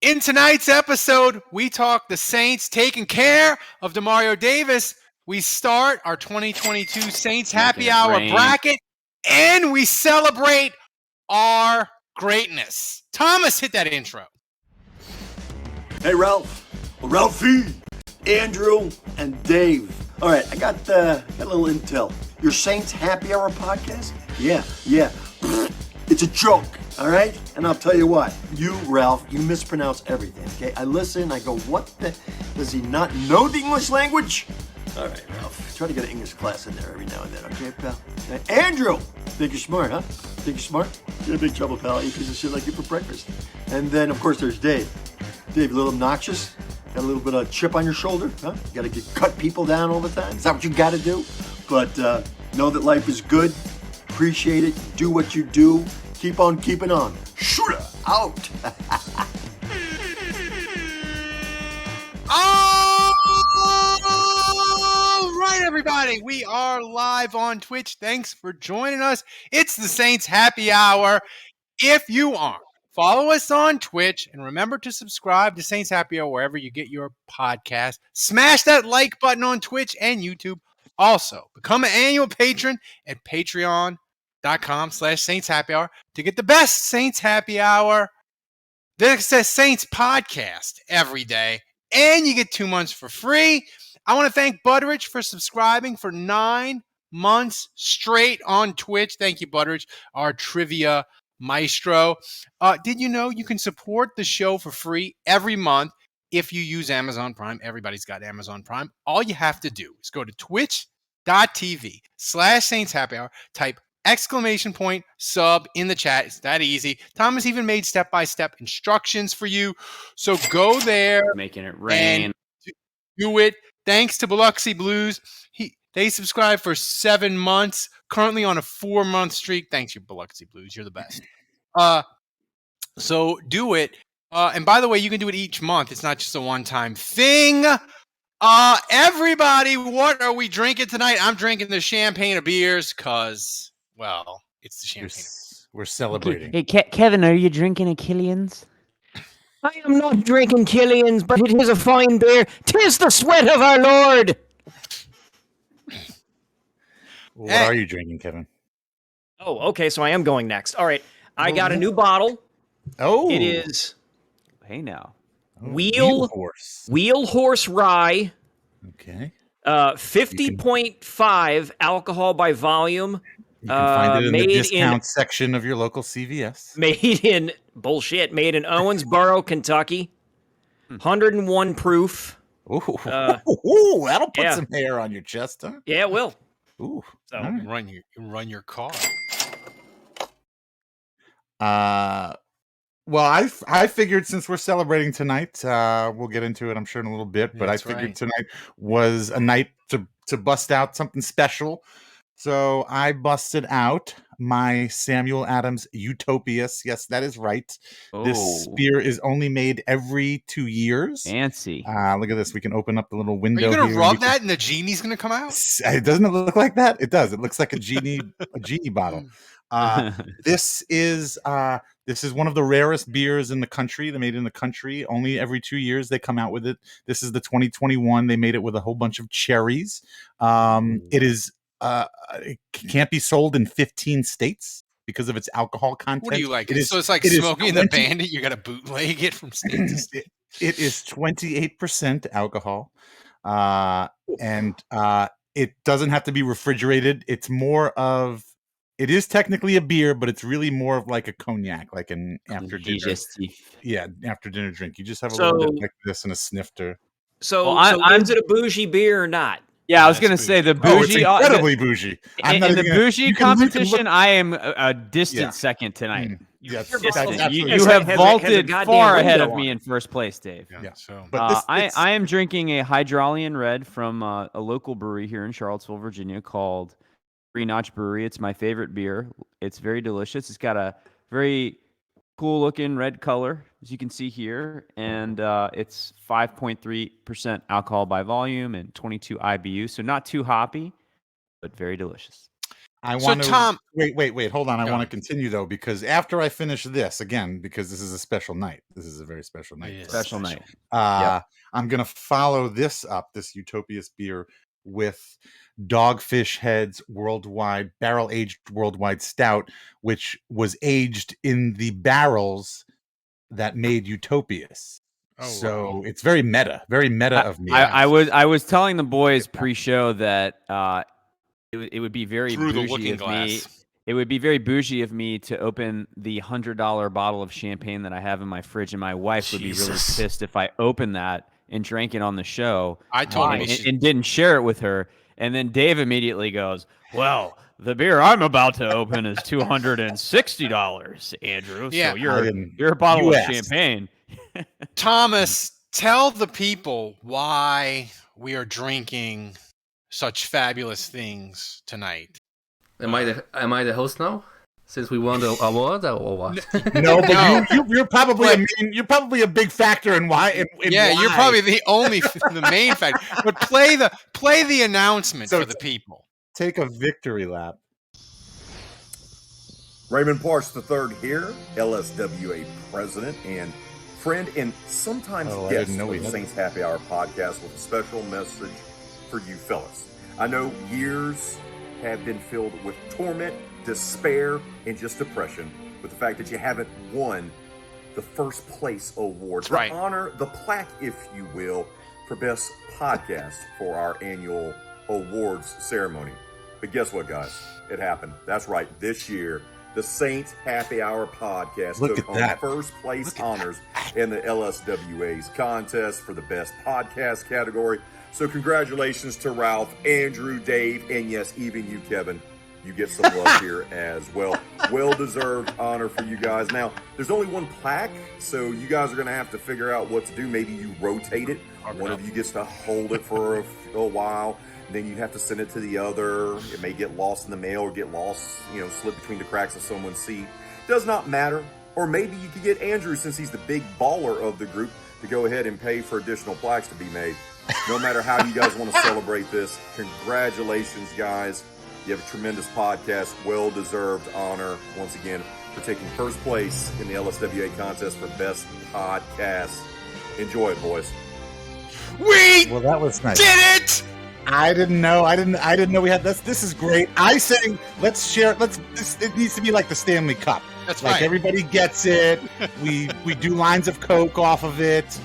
In tonight's episode, we talk the Saints taking care of Demario Davis. We start our 2022 Saints Happy Hour bracket, and we celebrate our greatness. Thomas, hit that intro. Hey, Ralph, Ralphie, Andrew, and Dave. All right, I got a little intel. Your Saints Happy Hour podcast? Yeah. It's a joke, all right? And I'll tell you what, you, Ralph, you mispronounce everything, okay? I listen, I go, what the? Does he not know the English language? All right, Ralph, try to get an English class in there every now and then, okay, pal? Okay. Andrew! Think you're smart, huh? Think you're smart? You're in big trouble, pal. I eat a piece of shit like you for breakfast. And then, of course, there's Dave. Dave, a little obnoxious? Got a little bit of chip on your shoulder, huh? You gotta cut people down all the time? Is that what you gotta do? But know that life is good. Appreciate it. Do what you do. Keep on keeping on. Shooter out. All right, everybody. We are live on Twitch. Thanks for joining us. It's the Saints Happy Hour. If you aren't, follow us on Twitch and remember to subscribe to Saints Happy Hour wherever you get your podcast. Smash that like button on Twitch and YouTube. Also, become an annual patron at patreon.com/Saints Happy Hour to get the best Saints Happy Hour. This says Saints podcast every day, and you get 2 months for free. I want to thank Butteridge for subscribing for 9 months straight on Twitch. Thank you, Butteridge, our trivia maestro. Did you know you can support the show for free every month if you use Amazon Prime? Everybody's got Amazon Prime. All you have to do is go to twitch.tv/Saints Happy Hour, type !sub in the chat. It's that easy. Thomas even made step-by-step instructions for you. So go there. Making it rain. And do it. Thanks to Biloxi Blues. They subscribed for 7 months, currently on a 4-month streak. Thanks, you Biloxi Blues. You're the best. So do it. And by the way, you can do it each month. It's not just a one-time thing. Everybody, what are we drinking tonight? I'm drinking the champagne of beers because, well, it's the champagne. We're celebrating. Hey, Kevin, are you drinking a Killian's? I am not drinking Killian's, but it is a fine beer. 'Tis the sweat of our Lord. What are you drinking, Kevin? Oh, okay, so I am going next. All right, I got a new bottle. Oh. It is Hey now. Wheel Horse Rye. Okay. 50.5 alcohol by volume. You can find it in the discount section of your local CVS. Made in Owensboro, Kentucky. 101 proof. Ooh, that'll put some hair on your chest, huh? Yeah, it will. Ooh, so run your car. Well, I figured since we're celebrating tonight, we'll get into it, I'm sure, in a little bit. But I figured tonight was a night to bust out something special. So I busted out my Samuel Adams Utopias. Yes, that is right. Oh. This beer is only made every 2 years. Fancy. Look at this. We can open up the little window. Are you going to rub that and the genie's going to come out? Doesn't it look like that? It does. It looks like a genie bottle. This is one of the rarest beers in the country. They made it in the country. Only every 2 years they come out with it. This is the 2021. They made it with a whole bunch of cherries. It is. It can't be sold in 15 states because of its alcohol content. What do you like? So it's like Smoking the Bandit. You got to bootleg it from state to state. It is 28% alcohol, and it doesn't have to be refrigerated. It's more of. It is technically a beer, but it's really more of like a cognac, like an after dinner. Yeah, after dinner drink. You just have a little bit like this and a snifter. So is it a bougie beer or not? Yeah, I was going to say the bougie. It's incredibly bougie. In the bougie competition, I am a distant second tonight. Yes, you have vaulted far ahead of me in first place, Dave. Yeah. So, but I am drinking a Hydraulian Red from a local brewery here in Charlottesville, Virginia, called Three Notch Brewery. It's my favorite beer. It's very delicious. It's got a very cool looking red color, as you can see here, and it's 5.3% alcohol by volume and 22 IBU, so not too hoppy, but very delicious. I So, want to Tom- wait. Hold on. I Go want to on. continue though, because after I finish this again, because this is a special night. This is a very special night. It is for us. Special night. I'm gonna follow this up, this Utopias beer, with Dogfish Head's worldwide barrel-aged worldwide stout, which was aged in the barrels that made Utopias. Oh, So wow. it's very meta of me. I was telling the boys pre-show that it would be very Through the bougie looking of glass. me. It would be very bougie of me to open the $100 bottle of champagne that I have in my fridge, and my wife would be really Jesus. pissed if I opened that and drank it on the show. I told him and, he should- and didn't share it with her. And then Dave immediately goes, "Well, the beer I'm about to open is $260, Andrew. Yeah. So I didn't- your bottle you of asked. champagne." Thomas, tell the people why we are drinking such fabulous things tonight. Am I the host now? Since we won the award or what? No, but No. you're probably a big factor in why. In Yeah, you're why. probably the main factor. But play the announcement So for the people. Take a victory lap. Raymond Parks III here, LSWA president and friend and sometimes Oh, I guest didn't know of we the had Saints Happy Hour podcast with a special message for you fellas. I know years have been filled with torment, despair, and just depression with the fact that you haven't won the first place award. That's right. To honor the plaque, if you will, for best podcast for our annual awards ceremony. But guess what, guys? It happened. That's right. This year, the Saints Happy Hour podcast Look took at home that. first place honors in the LSWA's contest for the best podcast category. So congratulations to Ralph, Andrew, Dave, and yes, even you, Kevin. You get some love here as well. Well-deserved honor for you guys. Now, there's only one plaque, so you guys are going to have to figure out what to do. Maybe you rotate it. One of you gets to hold it for a while. Then you have to send it to the other. It may get lost in the mail or get lost, slip between the cracks of someone's seat. Does not matter. Or maybe you could get Andrew, since he's the big baller of the group, to go ahead and pay for additional plaques to be made. No matter how you guys want to celebrate this, congratulations, guys. You have a tremendous podcast, well-deserved honor, once again, for taking first place in the LSWA contest for Best Podcast. Enjoy it, boys. We Well, that was nice. did it! I didn't know. I didn't know we had this. This is great. I say let's share. It needs to be like the Stanley Cup. That's Like right. everybody gets it. We do lines of Coke off of it.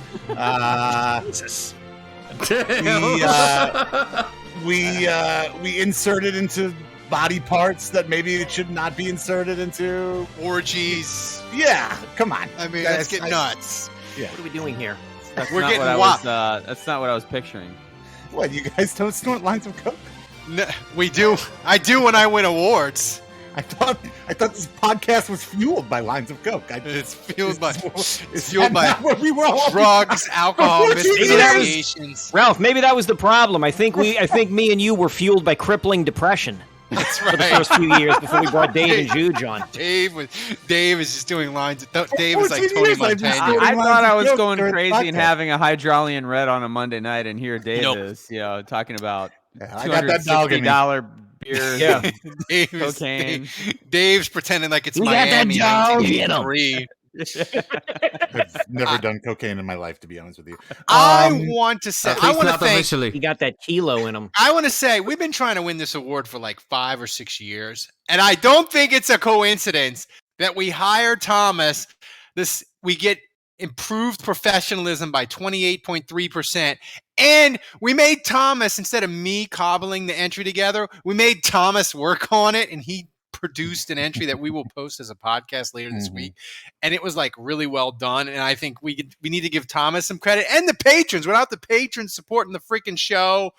We insert it into body parts that maybe it should not be inserted into. Orgies. Yeah, come on. I mean, Guys, let's get nuts. What are we doing here? That's We're not getting what I whopped. was. That's not what I was picturing. What, you guys don't snort lines of Coke? No, we do. I do when I win awards. I thought this podcast was fueled by lines of Coke. It's fueled by Is fueled that by not what we were all drugs, alcohol, Maybe that was- miscommunications. Ralph, maybe that was the problem. I think me and you were fueled by crippling depression That's for the right. first few years before we brought Dave and Juge on. Dave is just doing lines. Dave is like 14 Tony years I've been Montana. doing I lines thought of I was Coke going during the crazy and podcast. having a hydraulian red on a Monday night, and here Dave Nope. is, talking about Yeah, I got that dog in me. $260 beers. Yeah. Cocaine. Dave's pretending like it's We got that Miami. dog in him. 1983. I've never done cocaine in my life, to be honest with you. I want to say, At I least want to not thank. He officially. got that kilo in him. I want to say we've been trying to win this award for like 5 or 6 years, and I don't think it's a coincidence that we hired Thomas. We get improved professionalism by 28.3%, and we made Thomas, instead of me cobbling the entry together, we made Thomas work on it, and he produced an entry that we will post as a podcast later this Mhm. week, and it was like really well done. And I think we need to give Thomas some credit, and the patrons. Without the patrons supporting the freaking show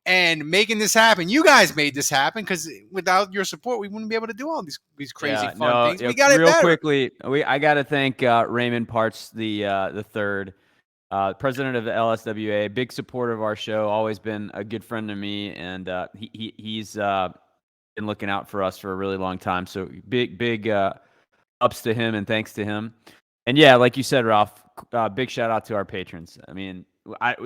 and making this happen, you guys made this happen, because without your support, we wouldn't be able to do all these crazy fun things. We got it real better. quickly. I got to thank Raymond Parts, the third, president of the LSWA, big supporter of our show, always been a good friend to me, and he's been looking out for us for a really long time. So big ups to him and thanks to him. And yeah, like you said, Ralph, big shout out to our patrons. I mean,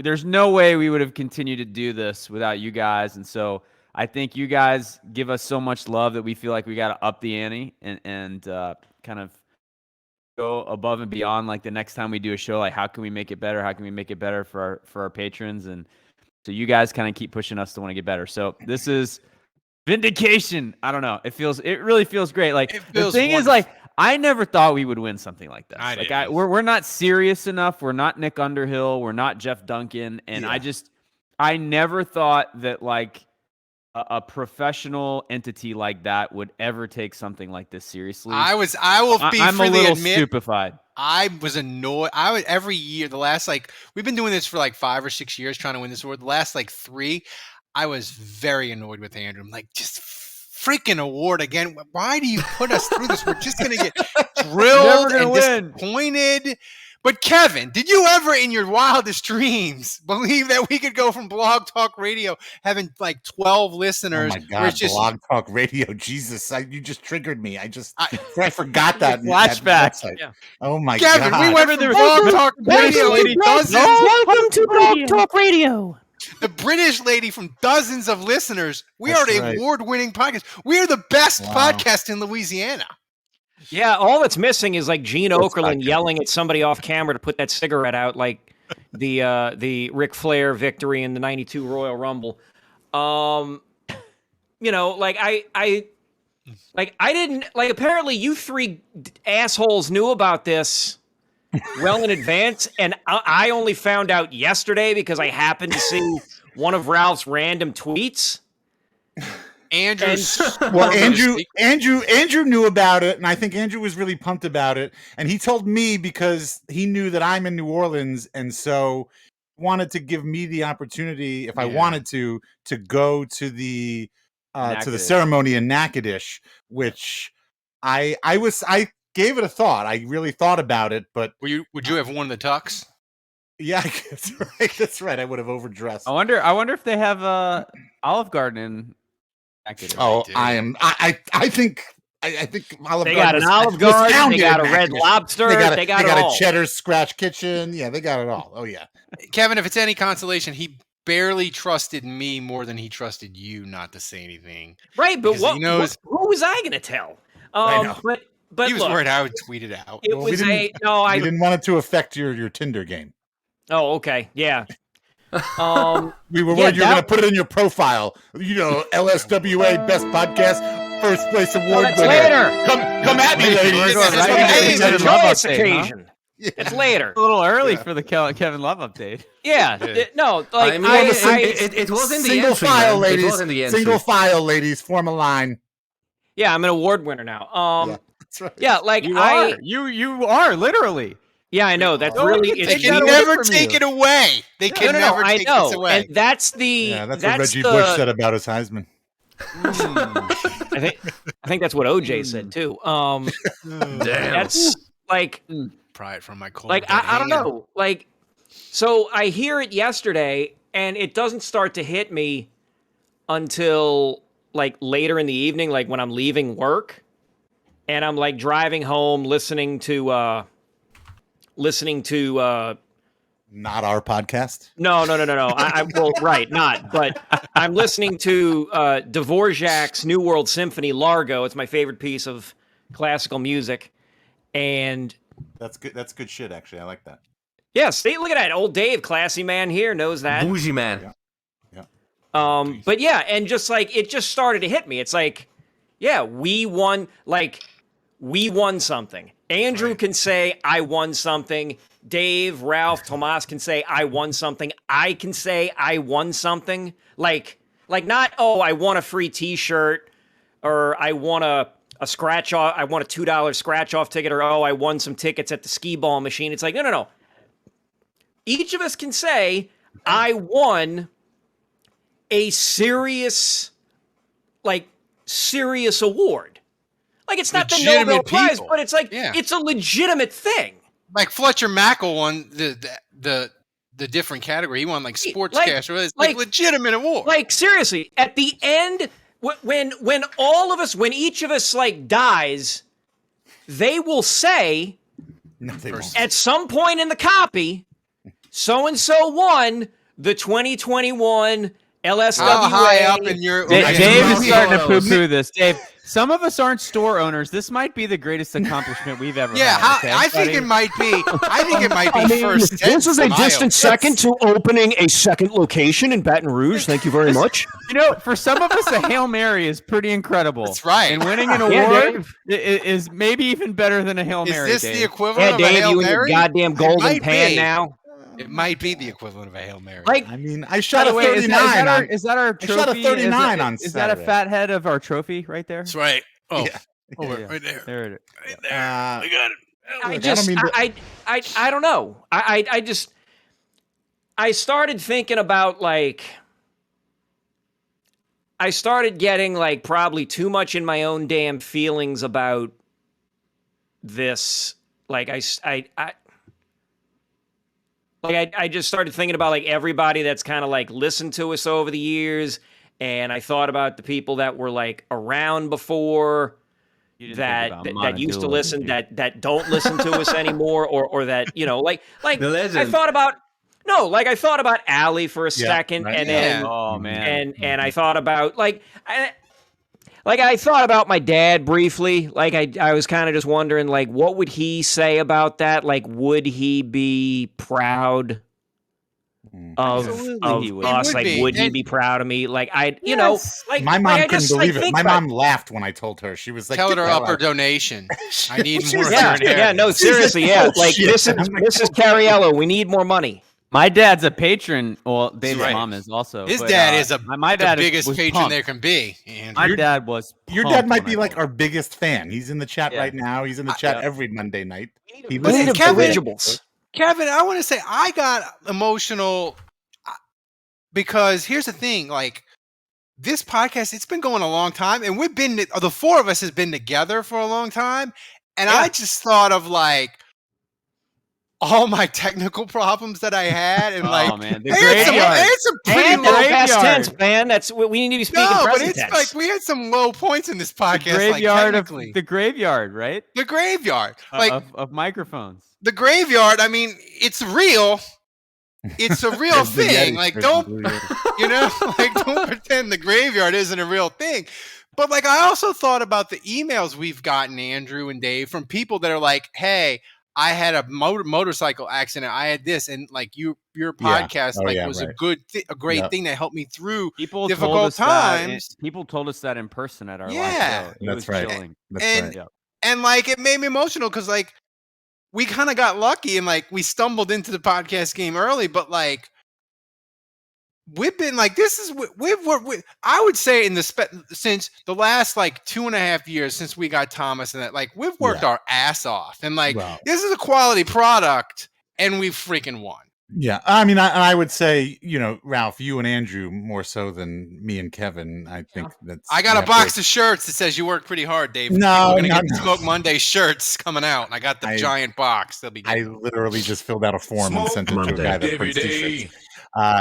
there's no way we would have continued to do this without you guys. And so I think you guys give us so much love that we feel like we got to up the ante and kind of go above and beyond. Like the next time we do a show, like how can we make it better? How can we make it better for our patrons? And so you guys kind of keep pushing us to want to get better. So this is vindication. I don't know. It really feels great. Like the thing is, like I never thought we would win something like this. We're not serious enough. We're not Nick Underhill. We're not Jeff Duncan. And I never thought that like a professional entity like that would ever take something like this seriously. I'm a little stupefied. I was annoyed. Every year, we've been doing this for like 5 or 6 years trying to win this award. The last like 3, I was very annoyed with Andrew. I'm like, just freaking award again. Why do you put us through this? We're just going to get drilled and disappointed. But Kevin, did you ever in your wildest dreams believe that we could go from Blog Talk Radio having like 12 listeners? Oh my God, Blog Talk Radio. Jesus, you just triggered me. I forgot that. Flashback. Yeah. Oh my Kevin, God. we went from Blog Talk Radio lady dozens. Welcome to Blog Talk Radio. The British lady from dozens of listeners. We are an award-winning podcast. We are the best podcast in Louisiana. Yeah, all that's missing is like Gene Okerlund yelling at somebody off camera to put that cigarette out, like the Ric Flair victory in the '92 Royal Rumble. Like I didn't like. Apparently, you 3 assholes knew about this well in advance, and I only found out yesterday because I happened to see one of Ralph's random tweets. Andrew knew about it, and I think Andrew was really pumped about it. And he told me because he knew that I'm in New Orleans, and so wanted to give me the opportunity, if I wanted to go to the ceremony in Natchitoches, which I gave it a thought. I really thought about it, but would you have worn the tux? Yeah, that's right. That's right. I would have overdressed. I wonder if they have Olive Garden in. I think Olive Garden. They got an Olive Garden. They got a Red Lobster. They got a Cheddar Scratch Kitchen. Yeah, they got it all. Oh yeah. Kevin, if it's any consolation, he barely trusted me more than he trusted you not to say anything. Right, but who was I going to tell? I know. But he was worried I would tweet it out. We didn't want it to affect your Tinder game. Oh, okay, yeah. We were worried you were going to put it in your profile. LSWA Best Podcast, First Place Award winner. Later. Come at me, ladies. It's a joyous occasion. Huh? It's later. A little early for the Kevin Love update. Yeah. No, like it was in the single entry, file, man. ladies. It was in the entry. Single file, ladies. Form a line. Yeah, I'm an award winner now. That's right. Yeah, like you are literally. Yeah, I know. That's really. They can never take it away. They can never take it away. And that's the. Yeah, that's what Reggie Bush said about his Heisman. I think that's what OJ said too. Damn. That's like pry it from my cold. Like I don't know. Like, so I hear it yesterday, and it doesn't start to hit me until like later in the evening, like when I'm leaving work, and I'm like driving home, listening to not our podcast. No. But I'm listening to Dvorak's New World Symphony, Largo. It's my favorite piece of classical music, and that's good. That's good shit, actually. I like that. Yeah, see, look at that. Old Dave, classy man here, knows that. Bougie man. Yeah. But yeah, and just like it just started to hit me. It's like, yeah, we won something. Andrew can say, I won something. Dave, Ralph, Tomas can say, I won something. I can say, I won something. Like not, I won a free T-shirt, or I won a scratch off. I won a $2 scratch off ticket, or I won some tickets at the skee ball machine. It's like, no. Each of us can say, I won a serious award. Like, it's not the Nobel Prize, but it's like, it's a legitimate thing. Like Fletcher Mackel won the different category. He won like sportscaster. It's like legitimate award. Like, seriously, at the end, when each of us like dies, they will say at some point in the copy, so-and-so won the 2021 LSWA. How high up in your Dave is Okay. starting to Photos. poo-poo this. Dave, some of us aren't store owners. This might be the greatest accomplishment we've ever Yeah, had. Okay, I think buddy? it might be. I think it might be I mean, first. this is a distant second to. to opening a second location in Baton Rouge. Thank you very much. You know, for some of us, a Hail Mary is pretty incredible. That's right. And winning an Yeah, award is maybe even better than a Hail Is Mary. this Dave. the equivalent Yeah, of a Dave, Hail you in your Mary? goddamn It golden might pan be. now. It might be the equivalent of a Hail Mary. Like, I mean, I By shot the a way, 39. is that our I trophy? shot a 39 on Is that a Saturday. fat head of our trophy right there? that's right. Oh, Yeah. over Yeah. right there. There it is. Right there. Uh, I got it. I Look, just, I don't mean I don't know. I started thinking about like, I started getting like probably too much in my own damn feelings about this. Like I just started thinking about like everybody that's kind of like listened to us over the years, and I thought about the people that were like around before You didn't that think that, about that used to Monadilla, listen did you? that don't listen to us anymore, or that like The legend. I thought about I thought about Allie for a Yeah, second, right. and then Oh Mhm. man. and I thought about I thought about my dad briefly. Like I was kind of just wondering like what would he say about that? Like would he be proud of Absolutely he would. us? He would Like be. would he And- be proud of me? Like I Yes. like My mom like, I couldn't just, believe it. think My about- mom laughed when I told her. She was like, Tell her "Get to the up hell her out." donation. I need She more. was Yeah, of your yeah, no, inheritance. seriously, yeah. Like Shit. Mrs. Cariello, we need more money. My dad's a patron. Well, Dave's right. mom is also. His but, dad is my dad the biggest was patron pumped. there can be. And My dad was. Your pumped dad might when be I like told our him. biggest fan. He's in the chat Yeah. right now. He's in the chat yeah. every Monday night. He But listens Kevin- to it. Originals. Kevin, I want to say I got emotional because here's the thing, like this podcast, it's been going a long time, and we've been the four of us has been together for a long time, and I just thought of like all my technical problems that I had, and like Oh man, the I had graveyard. some pretty And low. no past graveyard. tense, man. That's we need to be speaking No, but present it's tense. like we had some low points in this podcast. The graveyard like, of technically. the graveyard, right? The graveyard, like of microphones. the graveyard. I mean, it's real. It's a real There's the thing. Yeti. Like, There's don't the Yeti. you know? Like, don't pretend the graveyard isn't a real thing. But like, I also thought about the emails we've gotten, Andrew and Dave, from people that are like, "Hey, I had a motorcycle accident. I had this, and like your Yeah. podcast Oh, like yeah, was right. a great Yep. thing that helped me through." People difficult told us times. That. People told us that in person at our live Yeah. show. It That's was right. chilling. That's And- right. Yeah. And like, it made me emotional because like we kind of got lucky and like we stumbled into the podcast game early, but like we've been like this is we've worked with. I would say in the since the last like 2.5 years since we got Thomas and that, like we've worked Yeah. our ass off, and like Well, this is a quality product, and we've freaking won. yeah. I mean, I would say, Ralph, you and Andrew more so than me and Kevin. I think that's. I got you a have box to- of shirts that says you worked pretty hard, Dave. No, we're gonna no, get no. Smoke Monday shirts coming out, and I got the I- giant box. They'll be. I literally just filled out a form and sent it to a guy that prints t-shirts.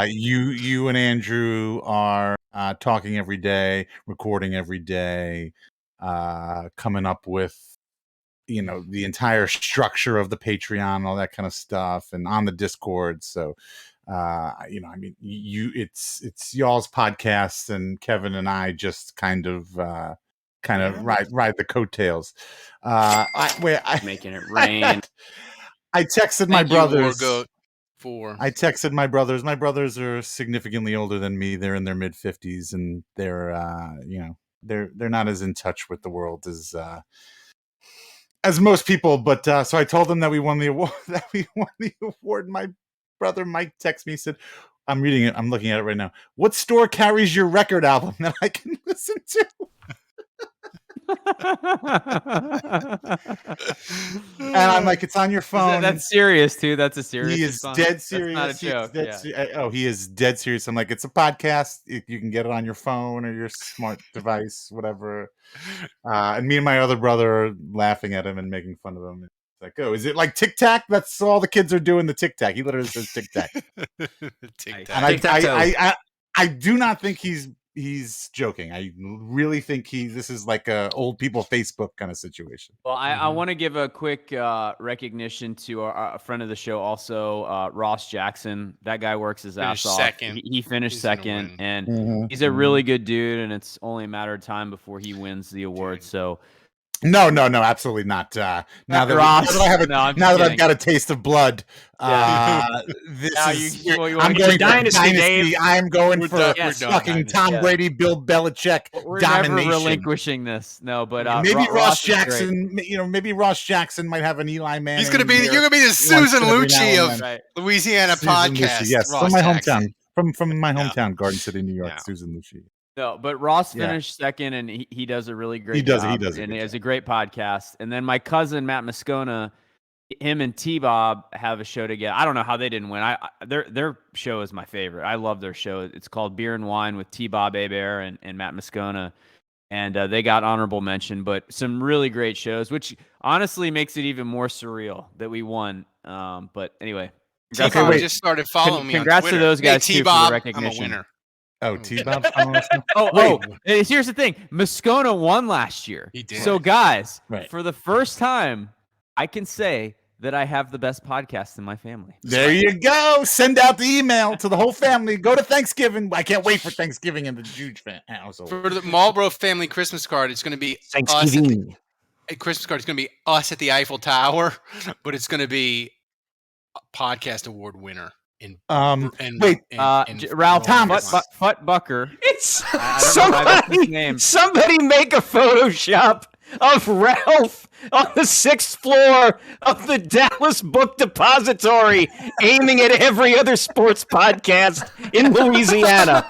You and Andrew are talking every day, recording every day, coming up with the entire structure of the Patreon, all that kind of stuff, and on the Discord. So I mean, it's y'all's podcast, and Kevin and I just kind of ride the coattails. Making it rain. I texted my Thank you, brothers. Wargoat, for I texted my brothers. My brothers are significantly older than me. They're in their mid 50s, and they're they're not as in touch with the world as most people. But so I told them that we won the award. My brother Mike texted me, said, "I'm reading it. I'm looking at it right now. What store carries your record album that I can listen to?" And I'm like, "It's on your phone." That's serious too. That's a serious. He is response. dead serious. That's not a joke. Yeah. He is dead serious. I'm like, it's a podcast. You can get it on your phone or your smart device, whatever. And me and my other brother are laughing at him and making fun of him. It's like, oh, is it like Tic Tac? That's all the kids are doing. The Tic Tac. He literally says Tic Tac. Tic And Tac. Tic-tac-toe. I do not think he's he's joking. I really think this is like a old people Facebook kind of situation. Well, I want to give a quick recognition to our friend of the show, also Ross Jackson. That guy works his ass Finished off. second. He finished He's gonna second, win. and he's a really good dude. And it's only a matter of time before he wins the award. Dude. So. No, absolutely not. Now that Ross. I've got a taste of blood, this Now is. you I'm wanna going get for Dynasty, dynasty. Dave. I'm going for We're done fucking Dynasty. Tom Brady, Bill Belichick We're domination. never relinquishing this. No, but Maybe Ross Ross is great. Jackson. Maybe Ross Jackson might have an Eli Manning. You're gonna be the Susan Lucci of Louisiana Susan podcast. Lucci, yes, Ross from my Jackson. hometown, from my hometown, Garden City, New York. Yeah. Susan Lucci. No, but Ross Yeah. finished second, and he does a really great He does job. a and good he has job. a great podcast. And then my cousin Matt Moscona, him and T-Bob have a show together. I don't know how they didn't win. Their show is my favorite. I love their show. It's called Beer and Wine with T-Bob Hebert and Matt Moscona. And they got honorable mention, but some really great shows, which honestly makes it even more surreal that we won. But anyway. T-Bob just started following me on Congrats Twitter. to those guys, hey, too, for the T-Bob, recognition. I'm a winner. Oh, T-Bob's following us now? Here's the thing. Moscona won last year. He did. So, guys, Right. for the first time, I can say that I have the best podcast in my family. There you go. Send out the email to the whole family. Go to Thanksgiving. I can't wait for Thanksgiving in the Juge household. For the Marlboro family Christmas card, it's going to be Thanksgiving. a Christmas card. It's going to be us at the Eiffel Tower, but it's going to be a podcast award winner. Ralph Thomas. Bucker. It's I don't know why that's his name. somebody make a Photoshop of Ralph on the 6th floor of the Dallas Book Depository, aiming at every other sports podcast in Louisiana.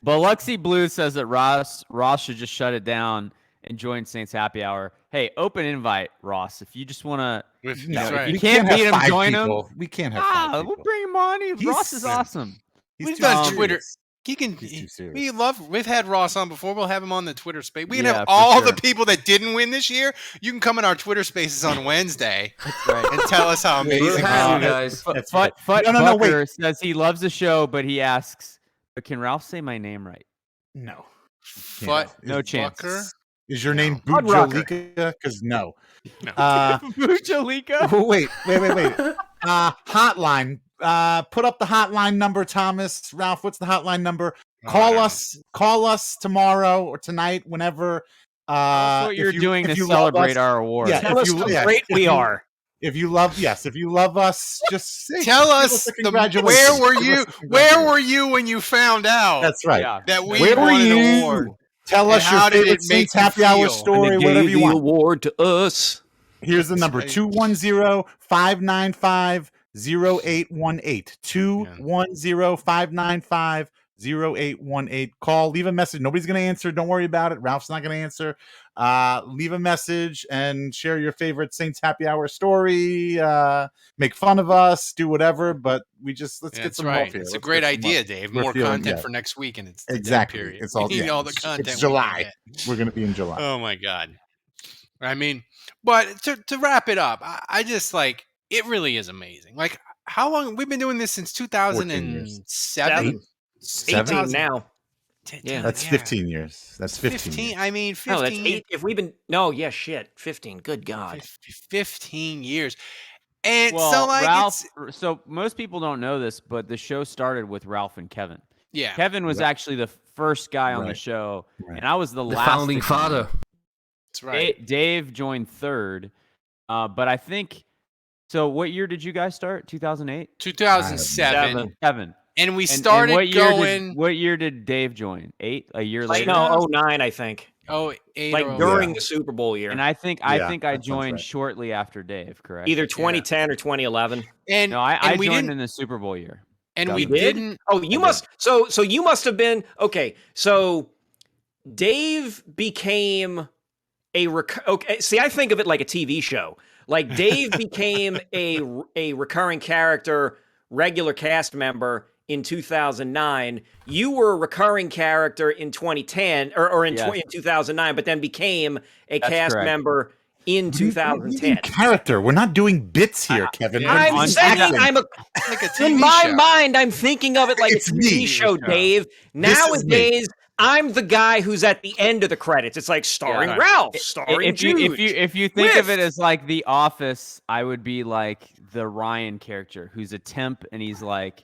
Biloxi Blue says that Ross should just shut it down and join Saints Happy Hour. Hey, open invite, Ross. If you just want to, That's right. if you can't beat him, join him. We can't have 5 people. We'll bring him on. Ross is awesome. We've too done serious. Twitter. He can. He's too serious. We've had Ross on before. We'll have him on the Twitter space. We can Yeah, have for all sure. the people that didn't win this year. You can come in our Twitter spaces on Wednesday Right. and tell us how We'll amazing. have you guys. That's Fut No, wait. Bucker says he loves the show, but he asks, "But can Ralph say my name right?" No. Fut No chance. Bucker? Is your name Hard rocker. Bujolika? Because no. No. Bujolika? Wait. Hotline. Put up the hotline number, Thomas. Ralph, what's the hotline number? Call us tomorrow or tonight, whenever. That's what you're doing to if you love celebrate us. our award. Yeah, Tell us how great we are. If you love us, just say, Tell give us a where congratulations. were Give you? us a Where were you when you found out That's right. Yeah. that we Where were won an you? award? Tell us And your how did favorite it make Saints you Happy Hour feel? story, And they whatever gave you the want. award to us. Here's the number: Right. 210-595-0818. 210-595-0818. Call, leave a message. Nobody's going to answer. Don't worry about it. Ralph's not going to answer. Leave a message and share your favorite Saints Happy Hour story. Make fun of us. Do whatever. But let's get That's some right. love here. It's a Let's great get some idea, love. Dave. We're More feeling- content yeah. for next week, and it's the dead Exactly. period. It's all We need yeah, all the it's content. we can July. get. We're going to be in July. Oh my god! I mean, but to wrap it up, I just like it. Really is amazing. Like how long we've been doing this since 2007. 7. 18 now. Yeah. That's 15 years. That's 15. 15. years. I mean, 15. No, that's 8. If we've been 15. Good God. 15 years. And Well, so like Ralph. it's So most people don't know this, but the show started with Ralph and Kevin. yeah. Kevin was actually the first guy on the Right. show, Right. and I was the The last. founding to join. father. That's right. Dave joined third, but I think. So, what year did you guys start? 2008. 2007. Kevin. And we And started what year going What year did Dave join? 8. A year Like, later. no, 09, I think. eight Like or during Yeah. the Super Bowl year. And I think Yeah, I that sounds joined right. shortly after Dave. Correct. Either 2010 or 2011. and No, I and we joined didn't in the Super Bowl year. and we You did? didn't Oh, you must. So you must have been okay. So Dave became okay. See, I think of it like a TV show. Like Dave became a recurring character, regular cast member in 2009. You were a recurring character in 2010 or in, Yes. in 2009, but then became a That's cast correct. member in What do you 2010. mean character. We're not doing bits here, Kevin. yeah. We're I'm on saying acting. I'm a Like a TV in my show. mind, I'm thinking of it like It's a TV me. show, TV show. Dave. This is me. Nowadays, I'm the guy who's at the end of the credits. It's like starring Yeah. Ralph, starring If you think of it Whiff. as like The Office, I would be like the Ryan character, who's a temp, and he's like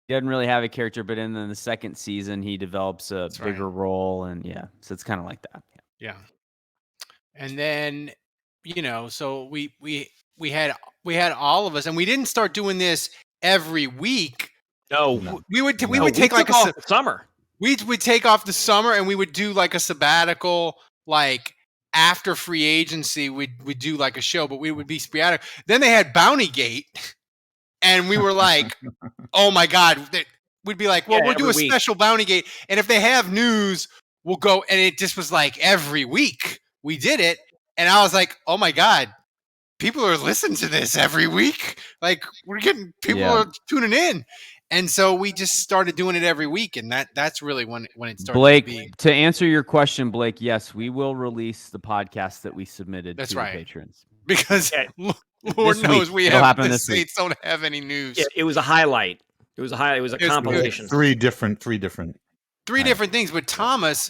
he doesn't really have a character, but in the second season he develops a That's bigger right. role, and yeah, so it's kind of like that. Yeah. And then, so we had all of us, and we didn't start doing this every week. No, We would No. we would take like took off the summer. we'd take off the summer, and we would do like a sabbatical, like after free agency. We'd do like a show, but we would be sporadic. Then they had Bounty Gate, and we were like, oh my god. We'd be like, well, Yeah, we'll do a every week. special Bounty Gate, and if they have news, we'll go. And it just was like every week we did it, and I was like, oh my god, people are listening to this every week. Like we're getting people Yeah. are tuning in, and so we just started doing it every week, and that's really when it started Blake, to be. to answer your question, Blake, yes, we will release the podcast that we submitted That's to right. the patrons. Because Yeah. Lord This knows week. we It'll have happen the this week. Saints don't have any news. Yeah, it was a highlight. It was a It was compilation. Three different. Three Right. different things, but Thomas,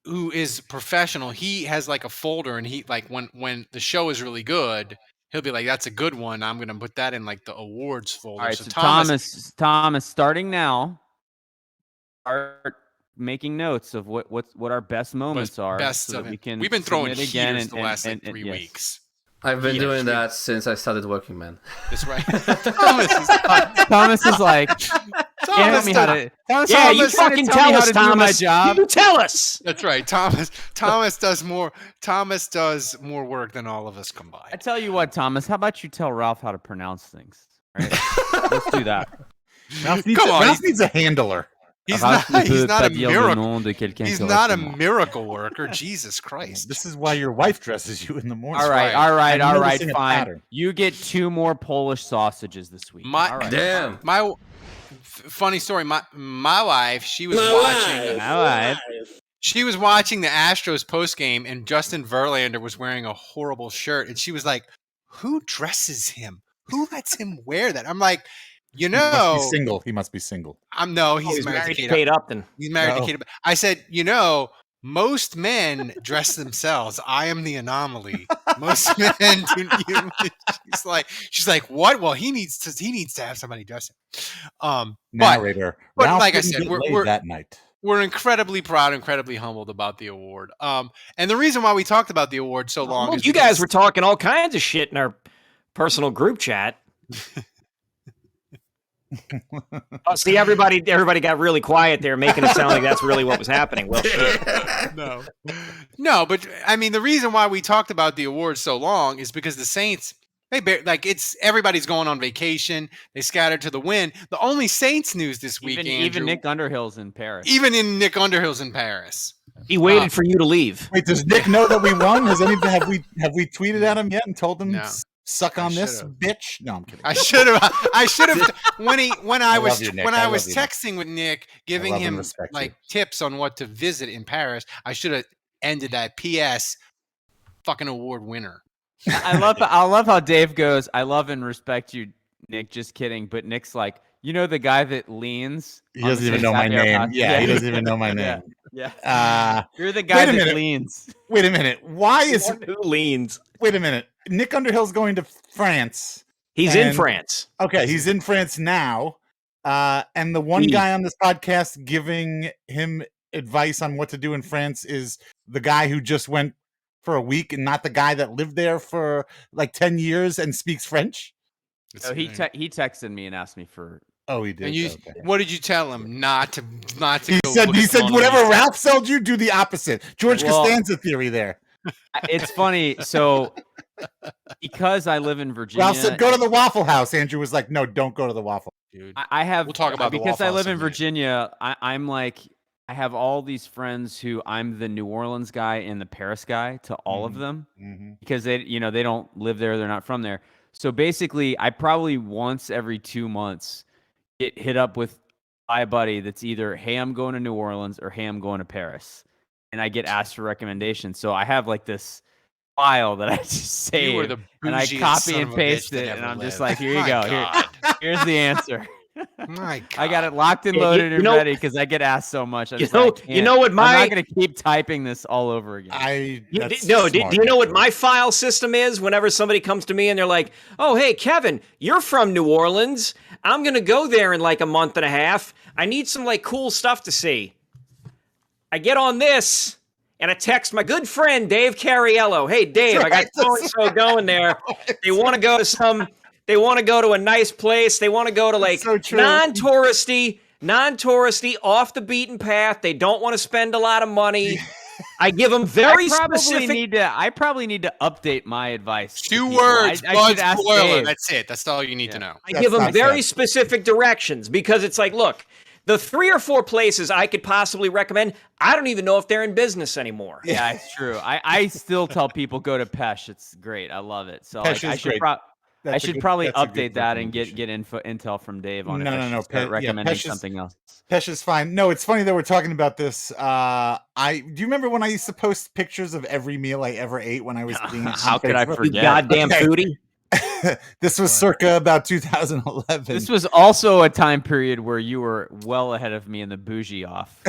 who is professional, he has like a folder, and he like when the show is really good, he'll be like, "That's a good one. I'm gonna put that in like the awards folder." All right, so so Thomas, starting now, start making notes of what our best moments are, best so of that it. we can We've been throwing submit again heaters the last like 3 yes. weeks. I've been Yeah, doing true. that since I started working, man. That's right. Thomas is Thomas is like, Thomas me how does- to. Thomas, Yeah, Thomas you is trying to fucking tell me tell how us, to do my Thomas. job. You tell us. That's right. Thomas does more. Thomas does more work than all of us I combined. tell you what, Thomas. How about you tell Ralph how to pronounce things? Right? Let's do that. Ralph needs, Come on, Ralph needs a handler. He's Ralph not. ne He's peut not pas a dire le miracle. nom de quelqu'un He's not a correctement. miracle worker. Jesus Christ. This is why your wife dresses you in the morning. All right, right. I'm all right, noticing a fine. pattern. You get 2 more Polish sausages this week. My- all right. Damn. My funny story. My wife. She was watching. All right. She was watching the Astros post game, and Justin Verlander was wearing a horrible shirt, and she was like, "Who dresses him? Who lets him wear that?" I'm like, He must be single. He must be single. He's married to Kate. Kate Upton. He's married Oh. to Kate. I said, most men dress themselves. I am the anomaly. Most men do. She's like, what? Well, he needs to have somebody dress him. Narrator. but Ralph like I didn't said, get we're- laid we're- that night. We're incredibly proud, incredibly humbled about the award. And the reason why we talked about the award so long Well, is you guys because- were talking all kinds of shit in our personal group chat. Oh, see, everybody got really quiet there, making it sound like that's really what was happening. Well, shit. No, but I mean, the reason why we talked about the award so long is because the Saints, everybody's going on vacation. They scattered to the wind. The only Saints news this week, Even Andrew, Nick Underhill's in Paris. even in Nick Underhill's in Paris. He waited for you to leave. Wait, does Nick know that we won? Have we tweeted at him yet and told him No. suck on this should've. bitch? No, I'm kidding. I should have when I was love you, Nick. I love you, Nick. texting with Nick, giving love and him respect like you. tips on what to visit in Paris. I should have ended that. P.S. Fucking award winner. I love how Dave goes, I love and respect you, Nick. Just kidding. But Nick's like, the guy that leans. He on the doesn't even Saints know my Happy Hour name. podcast? Yeah, he doesn't even know my Yeah. name. Yeah. You're the guy wait a that minute. leans. Wait a minute. Why is One who leans. wait a minute? Nick Underhill's going to France. He's in And- France. Okay, he's in France now. And the one guy on this podcast giving him advice on what to do in France is the guy who just went for a week and not the guy that lived there for like 10 years and speaks French. So he texted me and asked me for. Oh, he did. And you, Okay. what did you tell him? Not to. He go said look he at said Mona whatever Lisa. Ralph sold you, do the opposite. George Well- Costanza theory there. It's funny. So because I live in Virginia, Ralph said go to the Waffle House. Andrew was like, no, don't go to the Waffle. Dude. I have. We'll talk about the because I Waffle live House in someday. Virginia. I'm like, I have all these friends who I'm the New Orleans guy and the Paris guy to all of them because they don't live there. They're not from there. So basically, I probably once every 2 months get hit up with my buddy that's either, hey, I'm going to New Orleans or hey, I'm going to Paris. And I get asked for recommendations. So I have like this file that I just save. You were the and I bougiest copy son and of a bitch paste that it, and ever I'm just lived. like, here you My go. God. Here's the answer. My God. I got it locked and Yeah, loaded you and know- ready because I get asked so much. I You just know- like, I can't. you know what I'm my- not going to keep typing this all over again. That's do smart, you know what actually. my file system is? Whenever somebody comes to me and they're like, "Oh, hey, Kevin, you're from New Orleans. I'm gonna go there in like a month and a half. I need some like cool stuff to see." I get on this and I text my good friend Dave Cariello. "Hey, Dave, I got so and so going there. They want to go to some. They want to go to a nice place. They want to go to like so true. non-touristy, off the beaten path. They don't want to spend a lot of money." I give them very specific. I probably need to update my advice. to 2 people. words, I Bud should ask spoiler. Dave. That's it. That's all you need to know. I give them not very bad. specific directions because it's like, look, the 3 or 4 places I could possibly recommend, I don't even know if they're in business anymore. Yeah, it's true. I still tell people go to Pesh. It's great. I love it. So Pesh like, I is should great. I should probably that's a good update that and get recommendation. intel from Dave on No, if I no, should start yeah, recommending Pesh is- something else. Pesh is fine. No, it's funny that we're talking about this. Do you remember when I used to post pictures of every meal I ever ate when I was eating? How could I You forget? goddamn Okay. foodie. This was circa about 2011. This was also a time period where you were well ahead of me in the bougie off.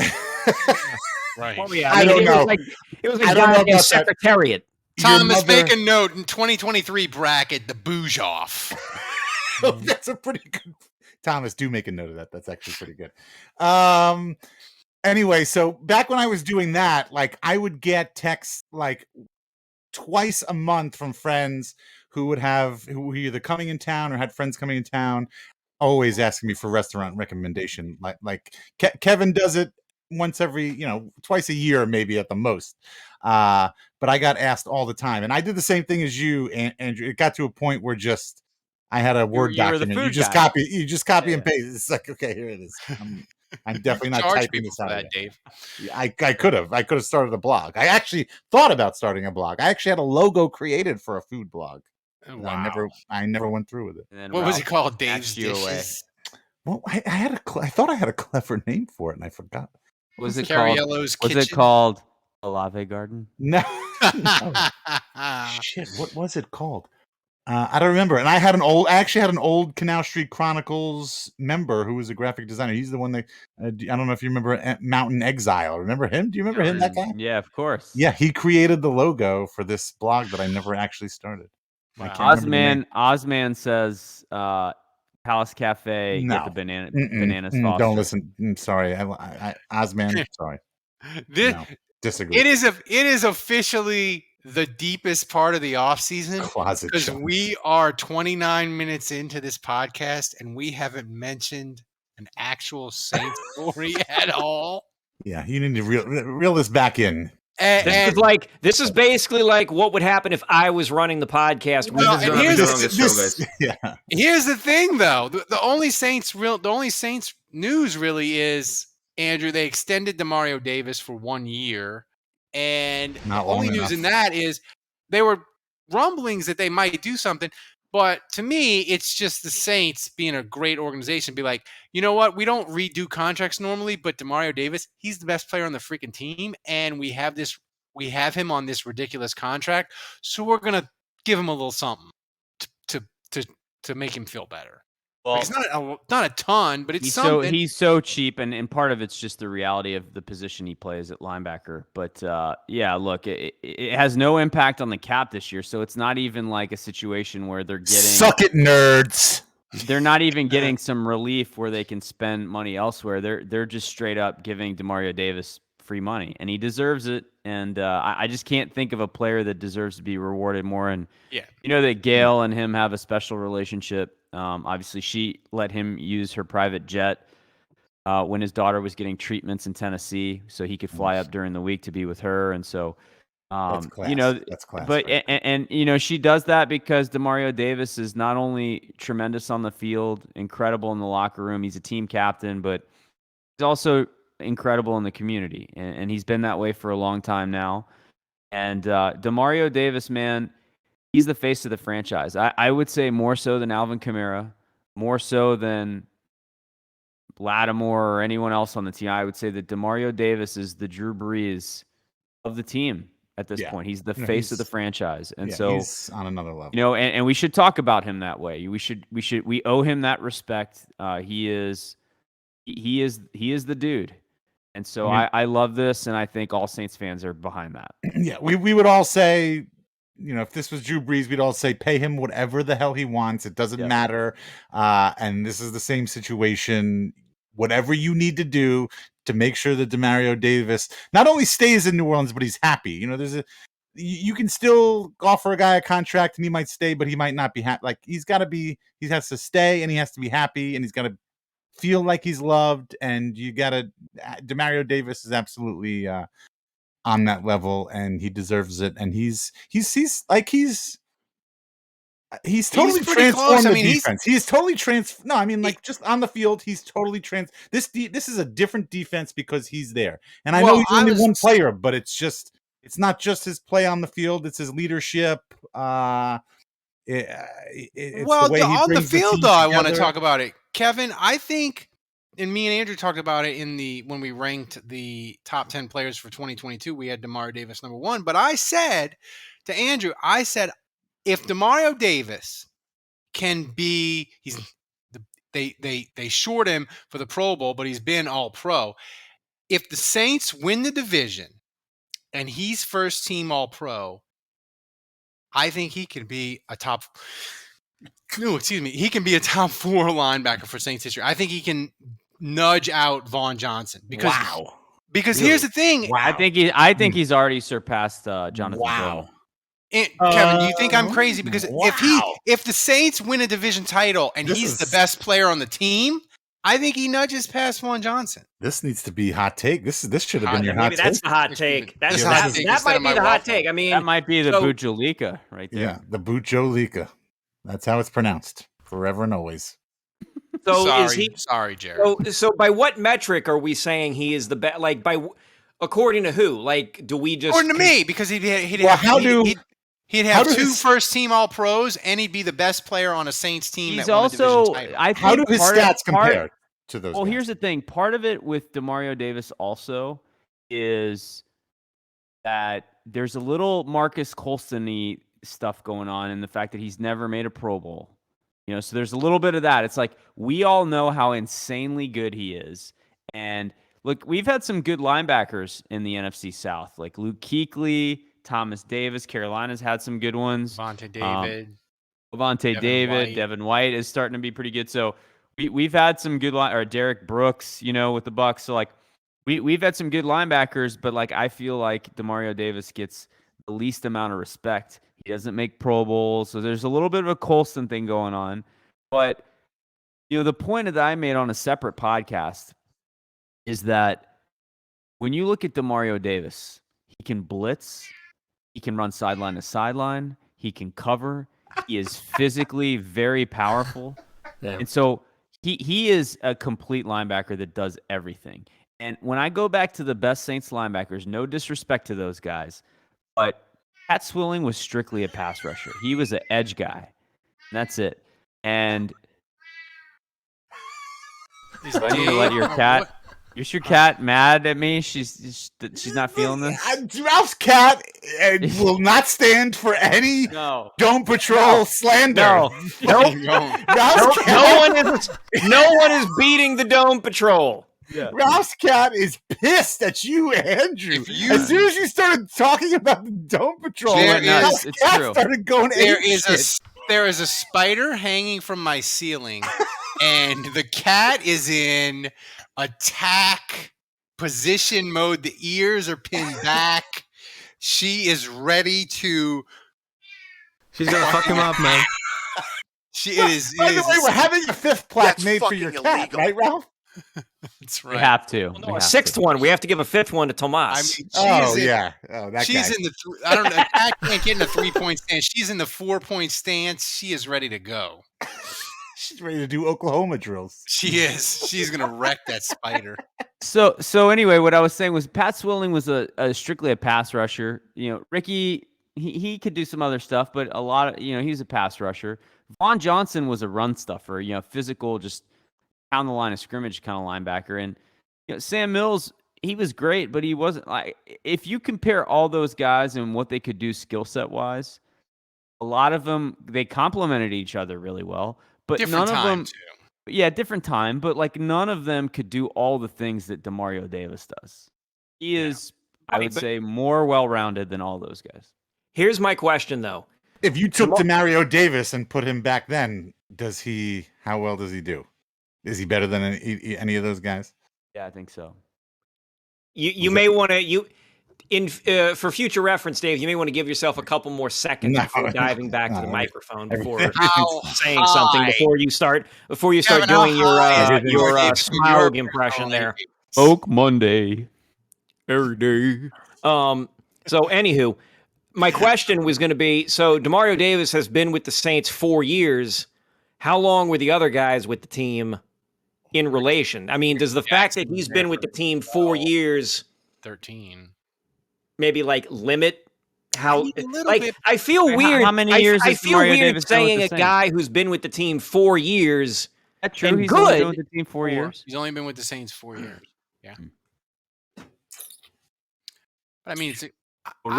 Right. Oh, yeah. I don't it know. Was like, it was like I don't know goddamn about that. secretariat. Thomas, mother- make a note in 2023 bracket, the bouge off. That's a pretty good. Thomas, do make a note of that. That's actually pretty good. Anyway, so back when I was doing that, like I would get texts like twice a month from friends who were either coming in town or had friends coming in town, always asking me for restaurant recommendation. Like Kevin does it once every, twice a year, maybe at the most. But I got asked all the time, and I did the same thing as you, Andrew. It got to a point where just I had a Word you were the document. food You guy. just copy and paste. It's like, okay, here it is. I'm definitely not Charge typing people this for out. that, again. Dave. I could have started a blog. I actually thought about starting a blog. I actually had a logo created for a food blog. Oh, And wow. I never went through with it. And then What was it Ralph called? Dave's snatched you away. Dishes. Well, I thought I had a clever name for it, and I forgot. Was it called? Cariello's Was Kitchen. it called Olave Garden? No, no. Shit, what was it called? I don't remember. And I actually had an old Canal Street Chronicles member who was a graphic designer. He's the one that I don't know if you remember Mountain Exile. Remember him? Do you remember him? That guy? Yeah, of course. Yeah, he created the logo for this blog that I never actually started. I Wow. can't remember the name. Osman says Palace Cafe. No. Get the bananas. Foster. Don't listen. Sorry, Osman. Sorry, This, no, disagree. it is officially the deepest part of the off season Closet because Jones. we are 29 minutes into this podcast and we haven't mentioned an actual Saints story at all. Yeah, you need to reel this back in. This is basically like what would happen if I was running the podcast. Well, This is and gonna be here's the the- longest show, guys. Yeah, Here's the thing, though. The only Saints news really is, Andrew, they extended Demario Davis for 1 year, and Not the only long news in enough. that is they were rumblings that they might do something. But to me, it's just the Saints being a great organization. Be like, you know what? We don't redo contracts normally, but Demario Davis, he's the best player on the freaking team, and we have him on this ridiculous contract, so we're gonna give him a little something to make him feel better. Well, It's not a ton, but it's something. he's so cheap, and part of it's just the reality of the position he plays at linebacker. But yeah, look, it has no impact on the cap this year, so it's not even like a situation where they're getting suck it, nerds. They're not even getting some relief where they can spend money elsewhere. They're just straight up giving Demario Davis free money, and he deserves it. And I just can't think of a player that deserves to be rewarded more. And Yeah. you know that Gail and him have a special relationship. Obviously, she let him use her private jet when his daughter was getting treatments in Tennessee, so he could fly up during the week to be with her. And so, That's class. That's class. but right there. and you know she does that because Demario Davis is not only tremendous on the field, incredible in the locker room. He's a team captain, but he's also incredible in the community, and he's been that way for a long time now. And Demario Davis, man, he's the face of the franchise. I would say more so than Alvin Kamara, more so than Lattimore or anyone else on the team. I would say that Demario Davis is the Drew Brees of the team. at this Yeah. point. He's the No, face of the he's- franchise. And Yeah, so, he's on another level. and we should talk about him that way. We owe him that respect. He is the dude. And so I love this, and I think all Saints fans are behind that. Yeah, we would all say, if this was Drew Brees, we'd all say pay him whatever the hell he wants. It doesn't matter. And this is the same situation. Whatever you need to do to make sure that Demario Davis not only stays in New Orleans, but he's happy. You can still offer a guy a contract and he might stay, but he might not be happy. Like he has to stay and he has to be happy and he's got to feel like he's loved. And Demario Davis is absolutely on that level and he deserves it. And he's totally pretty transformed close. the I mean, defense. He's totally just on the field, he's totally this is a different defense because he's there. And I know he's only one player, but it's not just his play on the field, it's his leadership. It's the way he on the brings the field, team though, I want to together. talk about it, Kevin. I think, and me and Andrew talked about it when we ranked the top 10 players for 2022. We had Demario Davis number 1, but I said to Andrew, if Demario Davis can be, they short him for the Pro Bowl, but he's been All Pro. If the Saints win the division and he's first team All Pro, I think he can be a top. No, excuse me. He can be a top 4 linebacker for Saints history. I think he can nudge out Vaughan Johnson because here's the thing. Wow. I think he's already surpassed Jonathan Bowman. Kevin, do you think I'm crazy? Because if the Saints win a division title and he's the best player on the team, I think he nudges past Vaughan Johnson. This needs to be hot take. This should have been your hot Maybe take. that's the hot take. That might be the hot take. I mean, that might be the Bujolika right there. Yeah, the Bujolika. That's how it's pronounced. Forever and always. So sorry, Jared. So by what metric are we saying he is the best? Like according to who? Like, do we just according to me? Because he'd have 2 first team All Pros and he'd be the best player on a Saints team. He's that won a also. division title. I think how do his stats compare to those? Well, guys? here's the thing. Part of it with Demario Davis also is that there's a little Marcus Colston-y stuff going on in the fact that he's never made a Pro Bowl. So there's a little bit of that. It's like we all know how insanely good he is. And look, we've had some good linebackers in the NFC South, like Luke Kuechly, Thomas Davis. Carolina's had some good ones. Levante David. Devin White is starting to be pretty good. So we've had some good or Derek Brooks, with the Bucs. So like we've had some good linebackers, but like I feel like Demario Davis gets the least amount of respect. He doesn't make Pro Bowls, so there's a little bit of a Colston thing going on. But the point that I made on a separate podcast is that when you look at Demario Davis, he can blitz, he can run sideline to sideline, he can cover, he is physically very powerful. Yeah. And so he is a complete linebacker that does everything. And when I go back to the best Saints linebackers, no disrespect to those guys, but Pat Swilling was strictly a pass rusher. He was an edge guy. And that's it. And I need to let your cat. Is your cat mad at me? She's not feeling this. Ralph's cat will not stand for any Dome Patrol slander. No one is beating the Dome Patrol. Yeah. Ralph's cat is pissed at you, Andrew. As soon as you started talking about the Dome Patrol, Ralph's cat started going. There is a spider hanging from my ceiling, and the cat is in attack position mode. The ears are pinned back. She is ready to. She's gonna fuck him up, man. By the way, we're having a 5th plaque made for your cat, right, Ralph? That's right. We have to. Well, no, a 6th one. We have to give a 5th one to Tomas. She's in the. I don't know. I can't get in the 3-point stance. She's in the 4-point stance. She is ready to go. She's ready to do Oklahoma drills. She is. She's gonna wreck that spider. So anyway, what I was saying was Pat Swilling was a strictly a pass rusher. Ricky he could do some other stuff, but a lot of he's a pass rusher. Vaughan Johnson was a run stuffer. Physical, just down the line of scrimmage kind of linebacker. And Sam Mills, he was great, but he wasn't like, if you compare all those guys and what they could do skill set wise, a lot of them, they complemented each other really well, but Different none of time them, too. yeah, different time, but like none of them could do all the things that Demario Davis does. He is, I Right, would but- say, more well-rounded than all those guys. Here's my question, though. If you took Demario Davis and put him back then, how well does he do? Is he better than any of those guys? Yeah, I think so. You may want to, for future reference, Dave, you may want to give yourself a couple more seconds No, before diving back to the no, microphone before everything's saying something, before you start Kevin, doing how high is your Demario Davis in your Smaug impression there. Oak Monday. Every day. So anywho, my question was going to be, so Demario Davis has been with the Saints 4 years. How long were the other guys with the team in relation? I mean, does the fact that he's been with the team 4 years 13. maybe like limit how, I mean, a little like, bit. I feel How weird. many years I has feel Demario weird Davis been with saying the a Saints? guy who's been with the team 4 years. That's true. And He's only been good. with the team 4 years. He's only been with the Saints 4 years. Yeah. But I mean, it's. Well,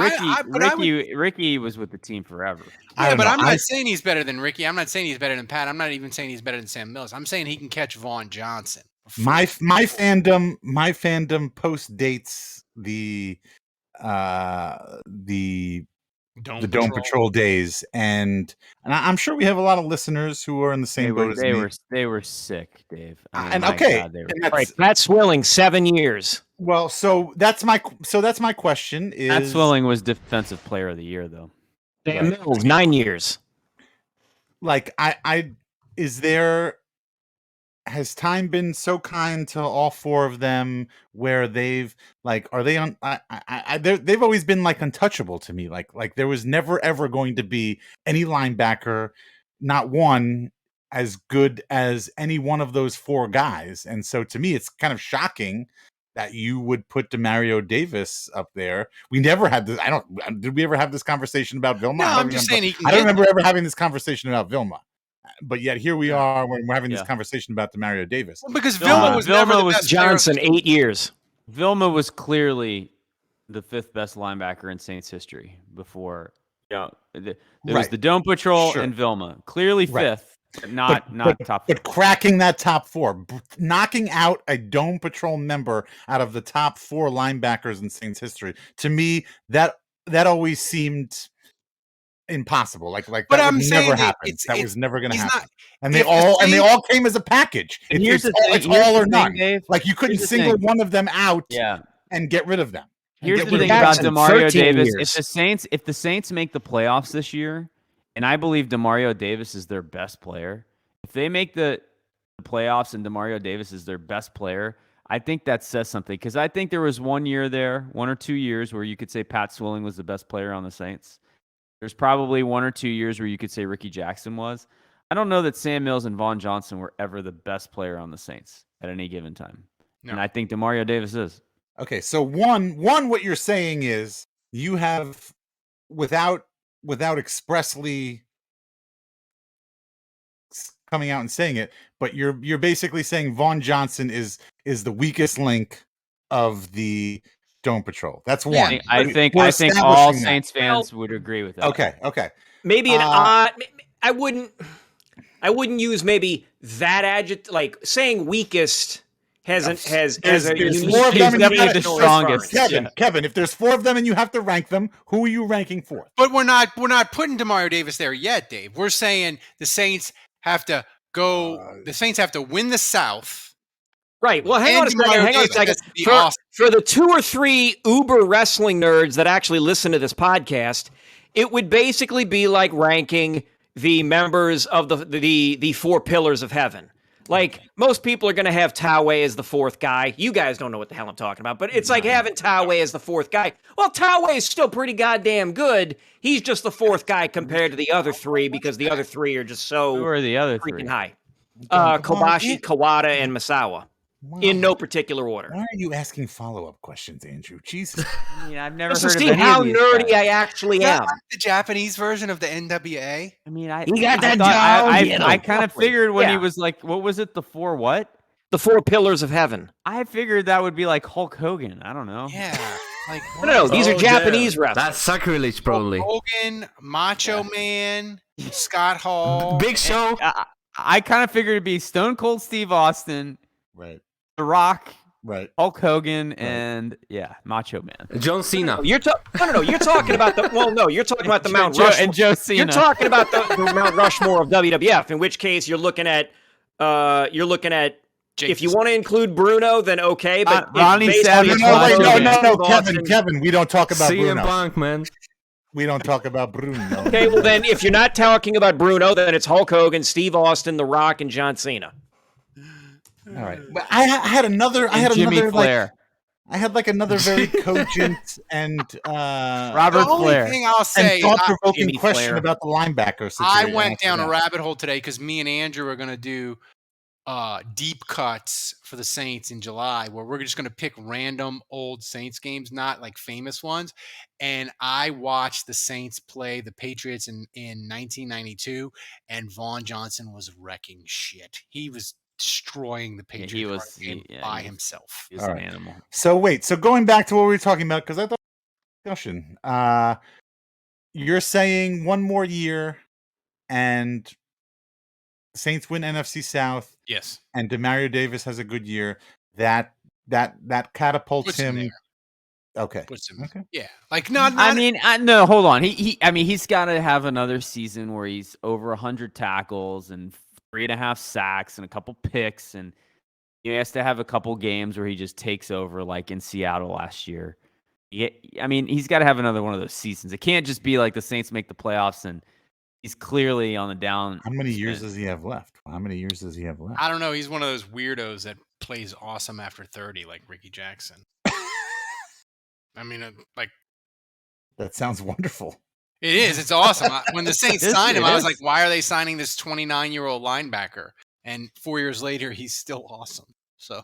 but I would- Ricky was with the team forever. I Yeah, don't but know. I'm not saying he's better than Ricky. I'm not saying he's better than Pat. I'm not even saying he's better than Sam Mills. I'm saying he can catch Vaughan Johnson. My fandom post dates the Dome Patrol days, and I'm sure we have a lot of listeners who are in the same boat as me. They were sick, Dave. I mean, And my okay, God, they were and All right, that's, Pat Swilling, 7 years. well, so that's my question is Pat Swilling was Defensive Player of the Year, though. Sam Mills, 9 years. like has time been so kind to all four of them where they've like they've always been like untouchable to me, like there was never ever going to be any linebacker, not one, as good as any one of those four guys. And so to me it's kind of shocking that you would put Demario Davis up there. We never had this. Did we ever have this conversation about Vilma? No, I don't I'm just remember. saying he can I don't get remember ever having this conversation about Vilma. But yet here we are when we're having this Yeah. conversation about Demario Davis. Well, because Vilma Vilma was never the was best player. Johnson, 8 years. Vilma was clearly the fifth best linebacker in Saints history before. There was Right. the Dome Patrol Sure. and Vilma. Clearly Right. fifth, but not top four. But cracking that top four, knocking out a Dome Patrol member out of the top four linebackers in Saints history, to me, that always seemed impossible. Like But that I'm would saying never that happen. That was never going to he's happen. not- And they if the all came as a package. And It's here's all the or thing, none. Dave. Like you couldn't Here's the single thing. one of them out Yeah. and get rid of them. And Here's get the rid of thing about Jackson, Demario 13 Davis. years. If the Saints make the playoffs this year, and I believe Demario Davis is their best player, if they make the playoffs and Demario Davis is their best player, I think that says something. Because I think there was 1 year there, 1 or 2 years, where you could say Pat Swilling was the best player on the Saints. There's probably 1 or 2 years where you could say Ricky Jackson was. I don't know that Sam Mills and Vaughan Johnson were ever the best player on the Saints at any given time. No. And I think Demario Davis is. Okay, so one, what you're saying is you have without expressly coming out and saying it, but you're basically saying Vaughan Johnson is the weakest link of the Dome Patrol. That's one. Yeah, I think We're all establishing that. Saints fans would agree with that. Okay. Maybe an odd. I wouldn't use maybe that adjective. Like saying weakest has a There's unique. four of them and you definitely have the to- strongest. Kevin, if there's four of them and you have to rank them, who are you ranking fourth? But we're not putting Demario Davis there yet, Dave. We're saying the Saints have to go. The Saints have to win the South. Right. Well, hang And on a second. Demario Hang on a Davis second. has to be awesome. For the 2 or 3 uber wrestling nerds that actually listen to this podcast, it would basically be like ranking the members of the 4 pillars of heaven. Like most people are going to have Taway as the 4th guy. You guys don't know what the hell I'm talking about, but it's like having Taway as the 4th guy. Well, Taway is still pretty goddamn good. He's just the 4th guy compared to the other 3 because the other 3 are just so Who are the other freaking three? high. Kobashi, Kawada, and Masawa. In no particular order. Why are you asking follow-up questions, Andrew? Jesus. I mean, I've never Just heard to of see any how of these nerdy guys. I actually Is that am. like the Japanese version of the NWA? I mean, I You got I that thought- job? I You know, kind of figured when he yeah. was like, what was it? The 4 what? The four pillars of heaven. I figured that would be like Hulk Hogan. I don't know. Yeah. Like No, these are Oh, Japanese damn. wrestlers. That's sacrilege, probably. Hogan, Macho Man, Scott Hall. Big Show. I kind of figured it'd be Stone Cold Steve Austin, Right. The Rock, Right. Hulk Hogan, and Macho Man. John Cena. No, you're talking about the you're talking about the Mount Joe, Rushmore. and Joe Cena. You're talking about the Mount Rushmore of WWF. In which case, you're looking at if you want to include Bruno, then okay. But Ronnie based Savage, on No, wait, Macho Man, Kevin, we don't talk about CM Bruno. Punk, man. We don't talk about Bruno. Okay, well then, if you're not talking about Bruno, then it's Hulk Hogan, Steve Austin, The Rock, and John Cena. All right. But I had another. Jimmy Like, Flair. I had like another very cogent and Robert The only Flair. thing I'll say, and thought-provoking Jimmy question Flair. about the linebacker I situation. went down a rabbit hole today because me and Andrew are going to do deep cuts for the Saints in July, where we're just going to pick random old Saints games, not like famous ones. And I watched the Saints play the Patriots in 1992, and Vaughan Johnson was wrecking shit. He was destroying the Patriots by himself. He was All an right. animal. So wait, so going back to what we were talking about, because I thought discussion. You're saying one more year, and Saints win NFC South, Yes. and Demario Davis has a good year. That catapults Puts him him. there. Okay. Puts him. Okay. Yeah. Like not. I mean, no, hold on. He's got to have another season where he's over 100 tackles and 3.5 sacks and a couple picks, and he has to have a couple games where he just takes over, like in Seattle last year. He's got to have another one of those seasons. It can't just be like the Saints make the playoffs and he's clearly on the down. How many years does he have left? I don't know. He's one of those weirdos that plays awesome after 30, like Ricky Jackson. I mean, like That sounds wonderful. it is. It's awesome. When the Saints signed him, it I was is. like, why are they signing this 29-year-old linebacker? And 4 years later, he's still awesome. So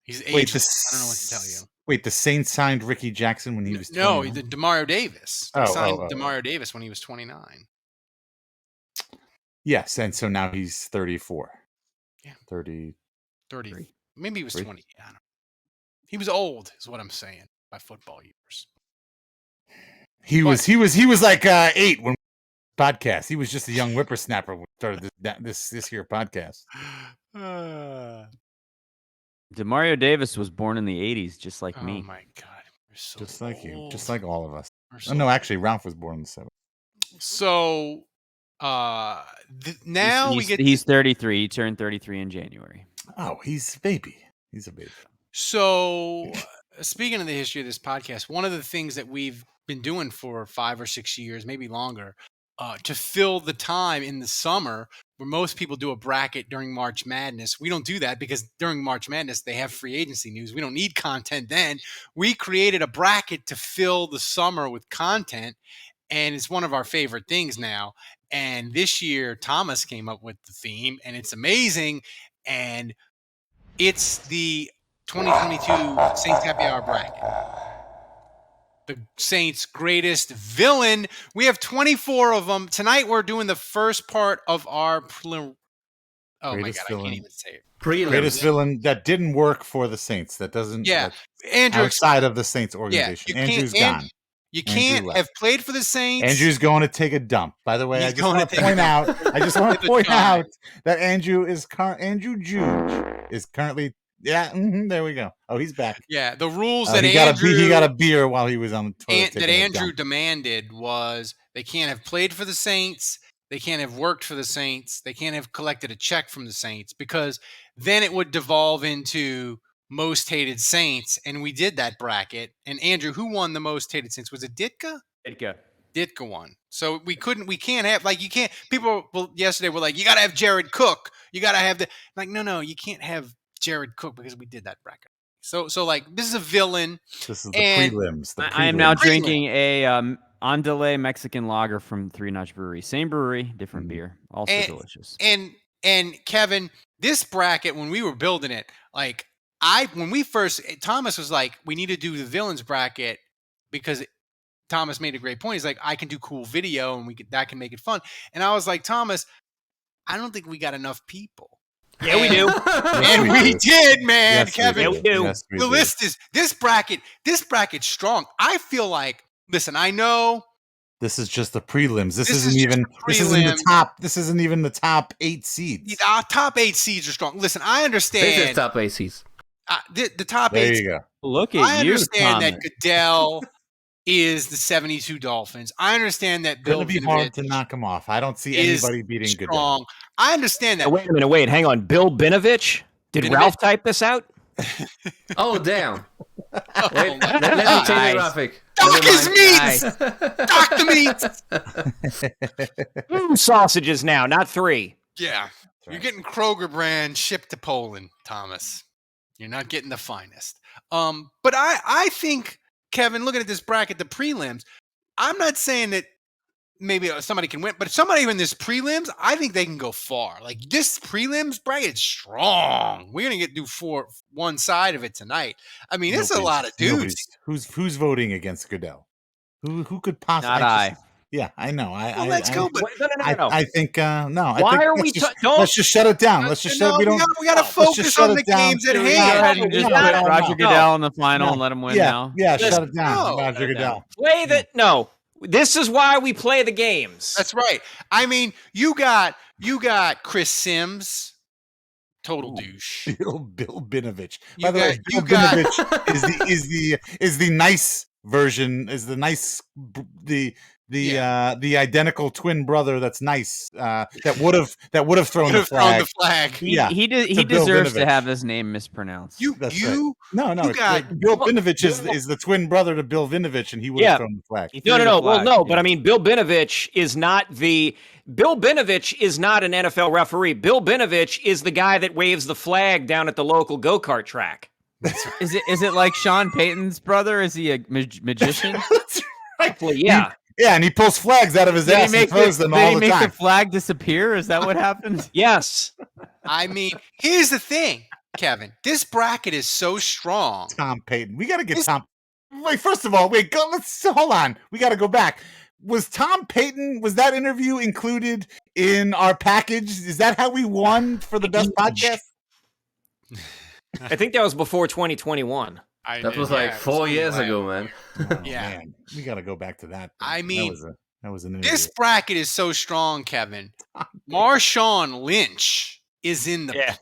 he's ageless. I don't know what to tell you. Wait, the Saints signed Ricky Jackson when he was 29? No, the Demario Davis. They signed Demario Davis when he was 29. Yes, and so now he's 34. Yeah. 30. 30. Maybe he was 30. 20. I don't know. He was old, is what I'm saying, by football years. He was like 8 when podcast. He was just a young whippersnapper when we started this here podcast. Demario Davis was born in the 80s, just like Oh me. my God. We're so Just like you. old. Just like all of us. We're Oh, so no, actually, Ralph was born in the 70s. So now He's 33. He turned 33 in January. Oh, he's a baby. He's a baby. So speaking of the history of this podcast, one of the things that we've been doing for 5 or 6 years, maybe longer, to fill the time in the summer where most people do a bracket during March Madness. We don't do that because during March Madness, they have free agency news. We don't need content then. We created a bracket to fill the summer with content, and it's one of our favorite things now. And this year, Thomas came up with the theme, and it's amazing. And it's the 2022 Saints Happy Hour bracket. The Saints' greatest villain. We have 24 of them. Tonight we're doing the first part of our prelim. Oh Greatest my God, villain. I can't even say it. Greatest villain that didn't work for the Saints. That doesn't. Yeah. that's Andrew, outside of the Saints organization. you can't- Andrew's gone. You Andrew can't left. have played for the Saints. Andrew's going to take a dump. By the way, He's I just going want to to take a point out. dump. I just want to With a point jar. out that Andrew Juge is currently. Yeah, there we go. Oh, he's back. Yeah, the rules that he got a beer while he was on the toilet. that taking a Andrew dump. demanded was they can't have played for the Saints, they can't have worked for the Saints, they can't have collected a check from the Saints, because then it would devolve into most hated Saints, and we did that bracket. And Andrew, who won the most hated Saints? Was it Ditka? Ditka won. So we can't have, like, you can't, people yesterday were like, you got to have Jared Cook. You got to have no, you can't have Jared Cook because we did that bracket. So like, this is a villain. This is the and prelims. I am now drinking a Andale Mexican lager from Three Notch Brewery. Same brewery, different beer. Also delicious. And Kevin, this bracket, when we were building it, like Thomas was like, we need to do the villains bracket because Thomas made a great point. He's like, I can do cool video and that can make it fun. And I was like, Thomas, I don't think we got enough people. Yeah, we do. And we did, man, Yes, Kevin. Yeah, we do. Yes, we The do. list is this bracket's strong. I feel like, listen, I know This is just the prelims. This This isn't is just even. the This isn't the prelims. top. This isn't even the top 8 seeds. our top 8 seeds are strong. Listen, I This understand is top ACs. the top There 8. you go. Look at I you, understand Thomas. that Goodell is the 72 Dolphins. I understand that Bill Gonna be hard to Vinovich knock him off. I don't see is anybody beating Goodell. strong. I understand that. Wait a minute. Wait, hang on. Bill Binovich? Did Binovich? Ralph type this out? Oh, damn. Wait, Oh, let me Nice. change the graphic. Dock Never his mind. meats! Nice. Dock the meats! 2 sausages now, not 3. Yeah. You're getting Kroger brand shipped to Poland, Thomas. You're not getting the finest. But I think, Kevin, looking at this bracket, the prelims, I'm not saying that maybe somebody can win, but somebody in this prelims, I think they can go far. Like this prelims bracket's strong. We're gonna do one side of it tonight. I mean, it's a lot of dudes. Who's voting against Goodell? Who could possibly? Not I. Yeah, I know. Well, let's go. But No. I think no. Why are we Don't. Let's just shut it down. Let's just shut. we got to let's just focus shut on it the down. games at Go hand. ahead and just No, put no, Roger no. Goodell in the final No. and let him win Yeah, now. yeah. Listen, Shut it down, no. Roger Shut it Goodell. down. Play that. No. This is why we play the games. That's right. I mean, you got Chris Sims, total douche. Bill Binovich. You By the way, got- you Bill got- Binovich is the nice version. Is the nice the identical twin brother that's nice that would have thrown Could the have thrown the flag. flag. He, Yeah, he Bill deserves to Vinovich. have his name mispronounced. That's You No, you it's got- like Bill Binovich is the twin brother to Bill Vinovich, and he would Yeah. have thrown the flag. He threw the No. Well, flag, no, yeah. but I mean, Bill Binovich is not an NFL referee. Bill Binovich is the guy that waves the flag down at the local go-kart track. Is it like Sean Payton's brother? Is he a magician? That's right. Well, yeah. Yeah, and he pulls flags out of his ass and throws them all the make time. the flag disappear? Is that what happened? Yes. I mean, here's the thing, Kevin. This bracket is so strong. Tom Payton. We got to get This- Tom. Wait, first of all, let's hold on. We got to go back. Was Tom Payton? Was that interview included in our package? Is that how we won for the best podcast? I think that was before 2021. That was like 4 years ago, man. Oh, Yeah. man. We got to go back to that. I mean, that was an interview. This bracket is so strong, Kevin. Marshawn Lynch is in the Yeah.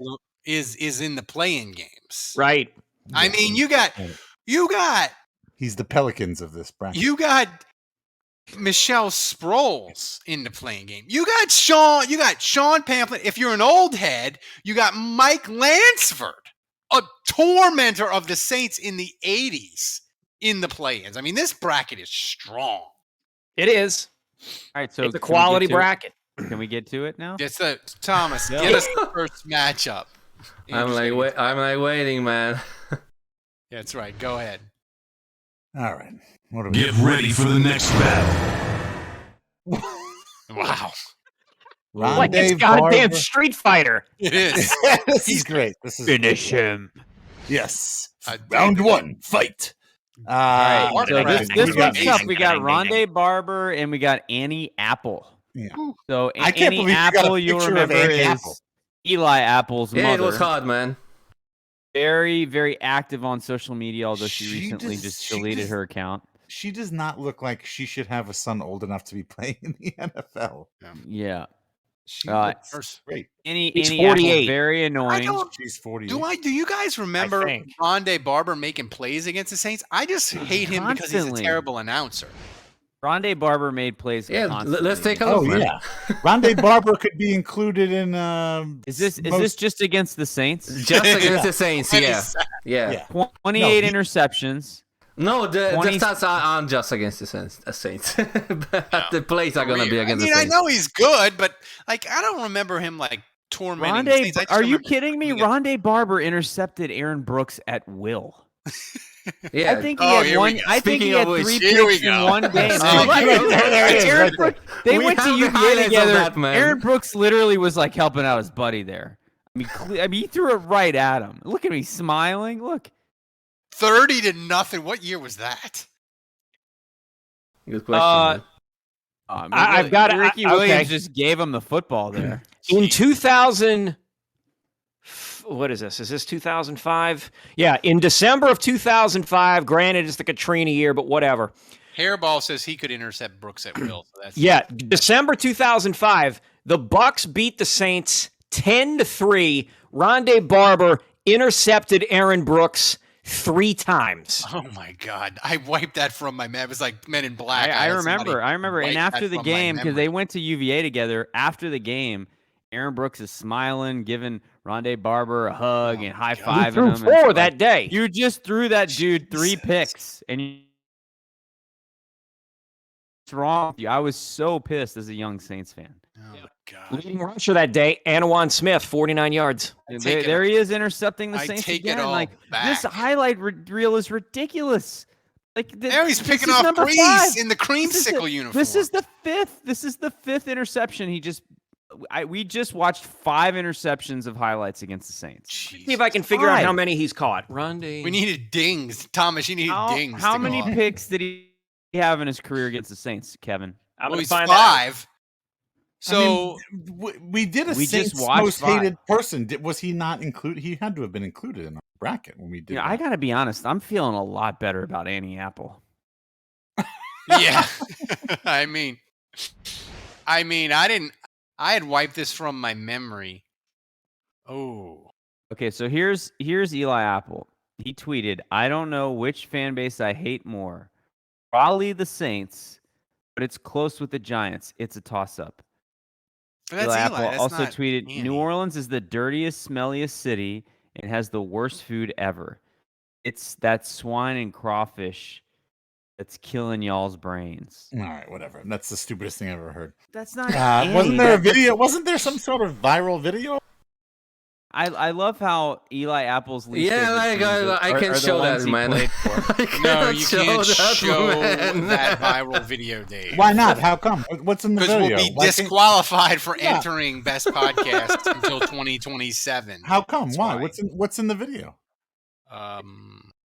is in the playing games. Right. I mean, you got He's the Pelicans of this bracket. you got Michelle Sproles in the playing game. You got Sean Pamphilon. If you're an old head, you got Mike Lansford, a tormentor of the Saints in the 80s in the play-ins. I mean, this bracket is strong. It is. All right, so It's a can we get quality to it? bracket. Can we get to it now? It's Thomas, get us the first matchup. I'm like waiting, man. That's right. Go ahead. All right. What are we? Get ready for the next battle. Wow. Like it's Ronde goddamn Barber. Street Fighter. It is. This is great. This is him. yes. I- Round one, fight. All right, Mark so Brad. this We one's got- tough. We got Ronde Barber and we got Annie Apple. Yeah. So I can't Annie believe you got a Apple, you'll picture of remember, Annie is Apple. Eli Apple's Yeah, mother. it was hard, man. Very, very active on social media, although she She recently just- just she deleted just- her account. She does not look like she should have a son old enough to be playing in the NFL. Yeah. She First- looks great. Annie He's Apple, 48. very I annoying. don't. She's 40. Do you guys remember think. Ronde Barber making plays against the Saints? I just hate him because he's a Constantly. terrible announcer. Ronde Barber made plays. Yeah, constantly. let's take a Oh look, man. yeah, Ronde Barber could be included in. Is this just against the Saints? Just against the Saints, yeah. Exactly. Yeah. 28 No, he- interceptions. No, the 20 stats aren't just against the Saints. But the plays are going to be against I mean, the I Saints. know he's good, but like I don't remember him like tormenting Ronde, the Saints. I just are you remember kidding me? him being a- Ronde Barber intercepted Aaron Brooks at will. Yeah. I think he Oh, had here we one. go. I think he Speaking had of which, 3 here we picks in go. one game. Oh, Right, there it is, Aaron right Brooks- they We went to have the UVA highlights of together. that, man. Aaron Brooks literally was like helping out his buddy there. I mean, he threw it right at him. Look at me smiling. Look. 30-0. What year was that? Good question. I mean, I've got it. Ricky Okay. Williams just gave him the football there. In 2000, what is this? Is this 2005? Yeah, in December of 2005. Granted, it's the Katrina year, but whatever. Hairball says he could intercept Brooks at will. So that's December 2005. The Bucks beat the Saints 10-3. Ronde Barber intercepted Aaron Brooks 3 times. Oh my God! I wiped that from my memory. It was like Men in Black. I remember. wipe And after that the from my game, because memory. they went to UVA together. After the game, Aaron Brooks is smiling, giving Ronde Barber a hug and high He fiving threw him. 4 that day. You just threw that dude 3 Jesus. picks, and what's wrong with you? I was so pissed as a young Saints fan. Oh my God! Leading rusher that day, Anawan Smith, 49 yards. There he is intercepting the I Saints take again. it all Like this back. highlight reel is ridiculous. Like Now he's this picking is off number Breeze 5. in the creamsicle uniform. This is the 5th. This is the 5th interception. We just watched 5 interceptions of highlights against the Saints. See if I can figure out 5. how many he's caught. Ronde. We needed dings, Thomas. You needed dings. How to go many off. picks did he have in his career against the Saints, Kevin? I'm Well, going to he's find that out. 5. So we did a We just Saints watched most 5. hated person. Was he not included? He had to have been included in our bracket when we did. I got to be honest. I'm feeling a lot better about Annie Apple. yeah, I mean, I had wiped this from my memory. Oh, Okay, so here's Eli Apple. He tweeted, "I don't know which fan base I hate more. Probably the Saints, but it's close with the Giants. It's a toss-up." but that's Eli Eli. Apple That's also not tweeted, Annie. "New Orleans is the dirtiest, smelliest city and has the worst food ever. It's that swine and crawfish that's killing y'all's brains." All right, whatever. That's the stupidest thing I've ever heard. That's not Wasn't there a video? Wasn't there some sort of viral video? I love how Eli Apple's least Yeah, favorite like, teams I are can the show ones that, he man. played for. I No, cannot you can't that, show man. that viral video, Dave. Why not? How come? What's in the Because video? we'll be Why can't- disqualified for Yeah. entering Best Podcast until 2027. How come? That's Why? why. What's in the video?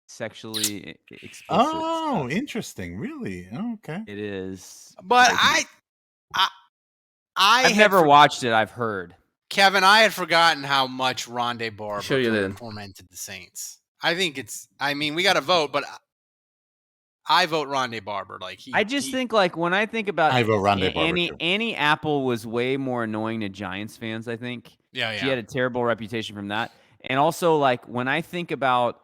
Sexually explicit. Oh, stuff. interesting. Really? Oh, okay. It is. But Like, I've I've never watched it. I've heard. Kevin, I had forgotten how much Ronde Barber Sure you did. tormented the Saints. I think it's. I mean, we got to vote, but I vote Ronde Barber. Like I just think like when I think about I vote Ronde Barber, Annie too. Annie Apple was way more annoying to Giants fans. I think yeah, she had a terrible reputation from that. And also like when I think about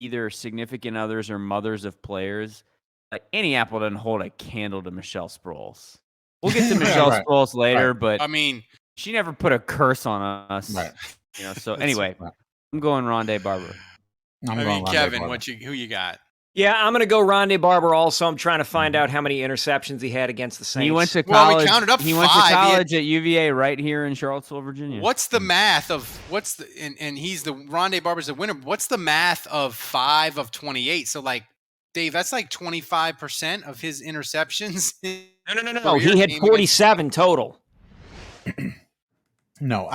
either significant others or mothers of players, like Annie Apple doesn't hold a candle to Michelle Sproles. We'll get to Michelle Right. Sproles later, but I mean, she never put a curse on us. Right. You know. So That's- anyway, right. I'm going Ronde Barber. I'm I going mean, Ronde Kevin, Barber. who you got? Yeah, I'm going to go Ronde Barber also. I'm trying to find out how many interceptions he had against the Saints. He went to Well, we college. counted up he went to 5. He had- college at UVA right here in Charlottesville, Virginia. What's the math of and he's the Ronde Barber's the winner. What's the math of 5 of 28? So like, Dave, that's like 25% of his interceptions. No, he had 47 total. No,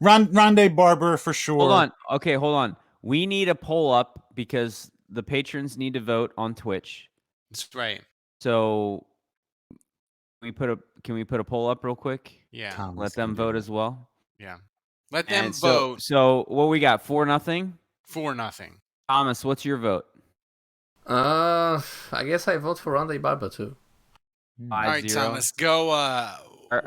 Ronde Barber for sure. Hold on. Okay, hold on. We need a poll up because the patrons need to vote on Twitch. That's right. So can we put a poll up real quick? Yeah. Thomas Let them can do vote that. as well. Yeah. Let them And vote So what we got? 4-0. 4-0. Thomas, what's your vote? I guess I vote for Ronde Barber too. 5-0. All right, Thomas, go.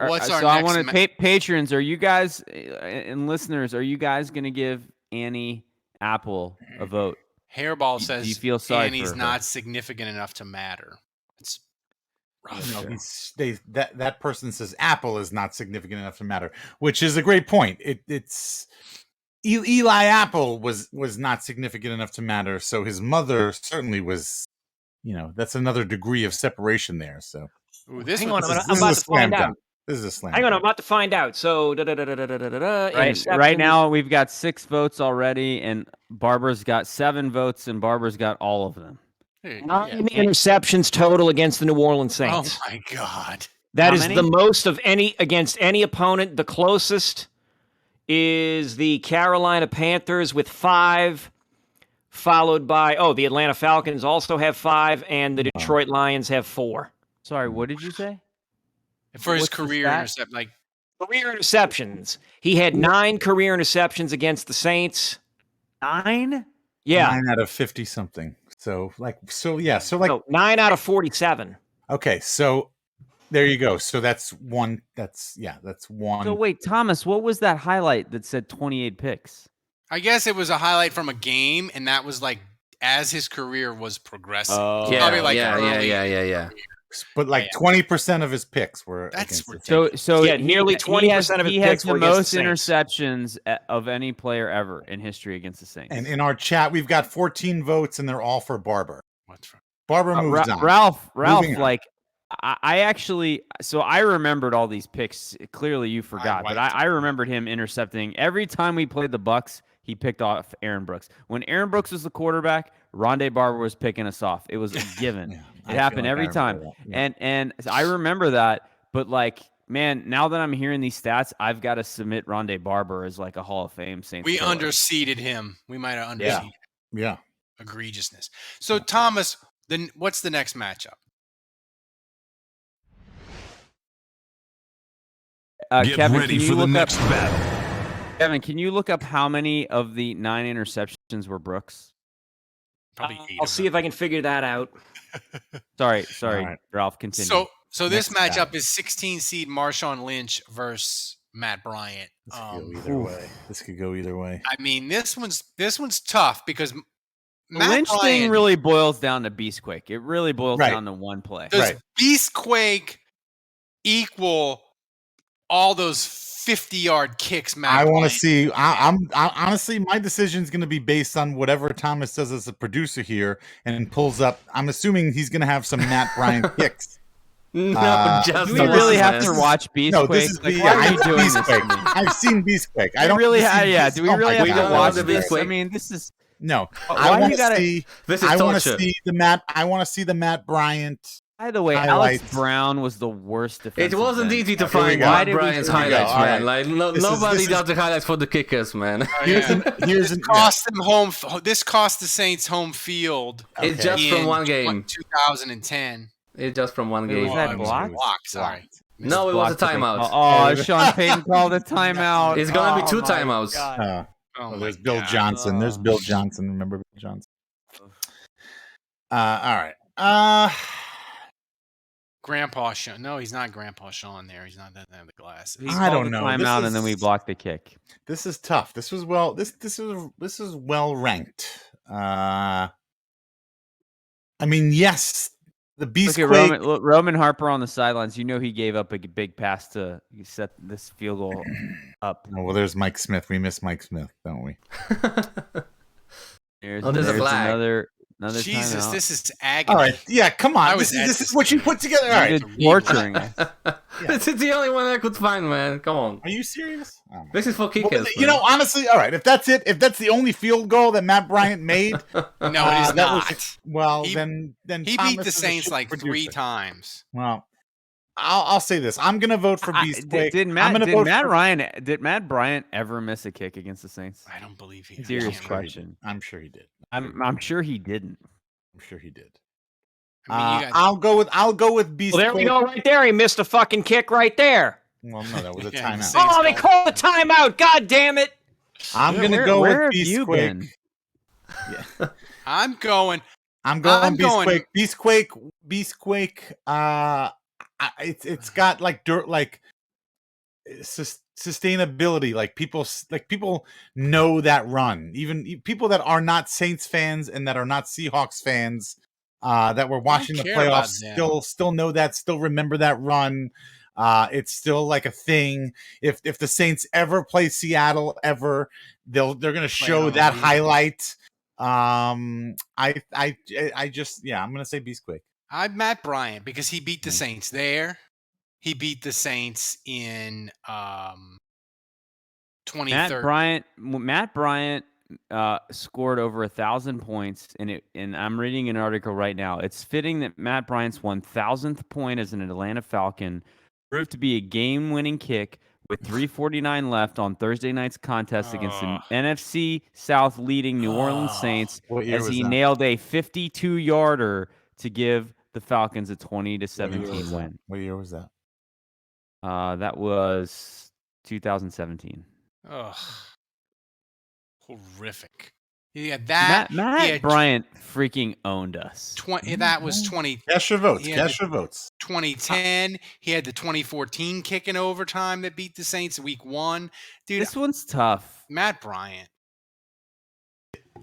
What's our so I next? want to patrons. Are you guys and listeners? Are you guys going to give Annie Apple a vote? Hairball Do says you feel sorry Annie's for her? not significant enough to matter. It's rough. That person says Apple is not significant enough to matter, which is a great point. It's Eli Apple was not significant enough to matter, so his mother certainly was. That's another degree of separation there. So Ooh, this Hang one, on, this I'm is- about to find out. This is a slam. Hang on, I'm dunk. about to find out. So, Right now, we've got 6 votes already, and Barber's got 7 votes, and Barber's got all of them. Hey, 9 yeah. interceptions total against the New Orleans Oh Saints. my God. That How is many? the most of any against any opponent. The closest is the Carolina Panthers with 5, followed by the Atlanta Falcons also have 5, and the Detroit Lions have 4. Sorry, what did you say? For his What's the career stat? intercept, like Career interceptions. He had 9 career interceptions against the Saints. 9? Yeah. 9 out of 50 something. So 9 out of 47. okay, so there you go. So that's one. That's one. So wait, Thomas, what was that highlight that said 28 picks? I guess it was a highlight from a game, and that was like as his career was progressing. Oh. Yeah, Probably like yeah, early. yeah. But like 20% of his picks were. That's against the ridiculous. So Yeah, nearly 20% of his he has picks the were against most the Saints. interceptions of any player ever in history against the Saints. And in our chat, we've got 14 votes, and they're all for Barber. What's wrong? Barber moves on. Ralph, Moving on. like I actually, so I remembered all these picks. Clearly, you forgot, but wiped I remembered him intercepting every time we played the Bucks. He picked off Aaron Brooks. When Aaron Brooks was the quarterback, Ronde Barber was picking us off. It was a given. Yeah, I It feel happened like every I time. remember that. Yeah. And I remember that. But like, man, now that I'm hearing these stats, I've got to submit Ronde Barber as like a Hall of Fame Saints. We killer. underseeded him. We might have underseeded Yeah. egregiousness. So Thomas, then what's the next matchup? Get Kevin, ready can you for the look next up? battle. Kevin, can you look up how many of the 9 interceptions were Brooks? Probably 8 I'll of see them. if I can figure that out. Sorry, All right. Ralph. Continue. So this Next matchup is 16 seed Marshawn Lynch versus Matt Bryant. This could go either way. This could go either way. I mean, this one's tough because the Matt Lynch Bryant, thing really boils down to Beastquake. It really boils Right. down to one play. does Right. Beastquake equal all those 50-yard kicks Matt I want to Bryant see. I honestly, my decision is going to be based on whatever Thomas does as a producer here and pulls up. I'm assuming he's going to have some Matt Bryant kicks. No, just Do we no, the really one, have man. to watch Beastquake? No, this is Like, the. why are you I've doing this to Beastquake. me? I've seen Beastquake. I Do don't we really see have, yeah. Beast- Do we oh really my have We to don't God. watch want the this? I Beastquake. mean, this is No, Why I you want to gotta- see. This is I want to torture. see the Matt. I want to see the Matt Bryant. By the way, highlights. Alex Brown was the worst defensive It wasn't end. easy to Here we find go. Why Matt did we Bryant's do that? highlights, All man. right. Like This is- nobody this is- does the highlights for the kickers, man. Oh, Here's yeah. here's an. cost them home. This cost the Saints home field It's Okay. just from in one game. 2010. It's just from one Wait, game. was that it was blocked? blocked, sorry. No, it was a Blocked, I think. timeout. Oh, Sean Payton called a timeout. It's gonna be Oh, 2 my timeouts. God. Oh, there's my Bill God. Johnson. There's Oh. Bill Johnson. Remember Bill Johnson? All right. Grandpa Sean. No, he's not Grandpa Sean there. He's not that have the glasses. He I called don't the know. This timeout, and then we is- blocked the kick. This is tough. This is this is well ranked. I mean, yes, the Beast Look at Roman Harper on the sidelines. You know he gave up a big pass to set this field goal up. Oh, well, there's Mike Smith. We miss Mike Smith, don't we? There's Oh, there's a flag. another Jesus, timeout. this is agony. All right. Yeah, come on. I was This at is what you put together. All right. You're torturing us. This is the only one I could find, man. Come on. Are you serious? Oh, my This is for Well, kickers. you know, honestly, all right. If that's it, if that's the only field goal that Matt Bryant made, No, it is that not. was- well, He- then He Thomas beat the is a Saints shit like producer. 3 times. Well, I'll say this. I'm gonna vote for Beastquake. Did I'm Matt gonna vote did Matt Bryant ever miss a kick against the Saints? I don't believe he. Serious I question. I'm sure he did. I'm sure he didn't. I'm sure he did. mean, you got, I'll go with Beastquake. Well, there we go, right there. He missed a fucking kick right there. Well, no, that was a Yeah, the timeout. Saints Oh, they called- called a timeout. God damn it. I'm gonna Where- go where with have you Beastquake. been? I'm going. I'm going going- Beastquake. It's got like dirt, like sustainability. Like people know that run. Even people that are not Saints fans and that are not Seahawks fans, that were watching the care about playoffs, them. still know that, still remember that run. It's still like a thing. If the Saints ever play Seattle ever, they're gonna show on that TV. highlight. I just I'm gonna say Beastquake. I'm Matt Bryant because he beat the Saints there. He beat the Saints in 2013. Matt Bryant scored over 1,000 points, and I'm reading an article right now. It's fitting that Matt Bryant's 1,000th point as an Atlanta Falcon proved to be a game-winning kick with 3:49 left on Thursday night's contest against the NFC South leading New Orleans Saints, What year as was he that? nailed a 52-yarder to give the Falcons a 20-17 win. What year was that? That was 2017. Ugh. Horrific. Yeah, that Matt Bryant freaking owned us. That was 20. Cash your votes. he had Cash your votes. 2010. He had the 2014 kick in overtime that beat the Saints week 1. Dude, This one's tough. Matt Bryant.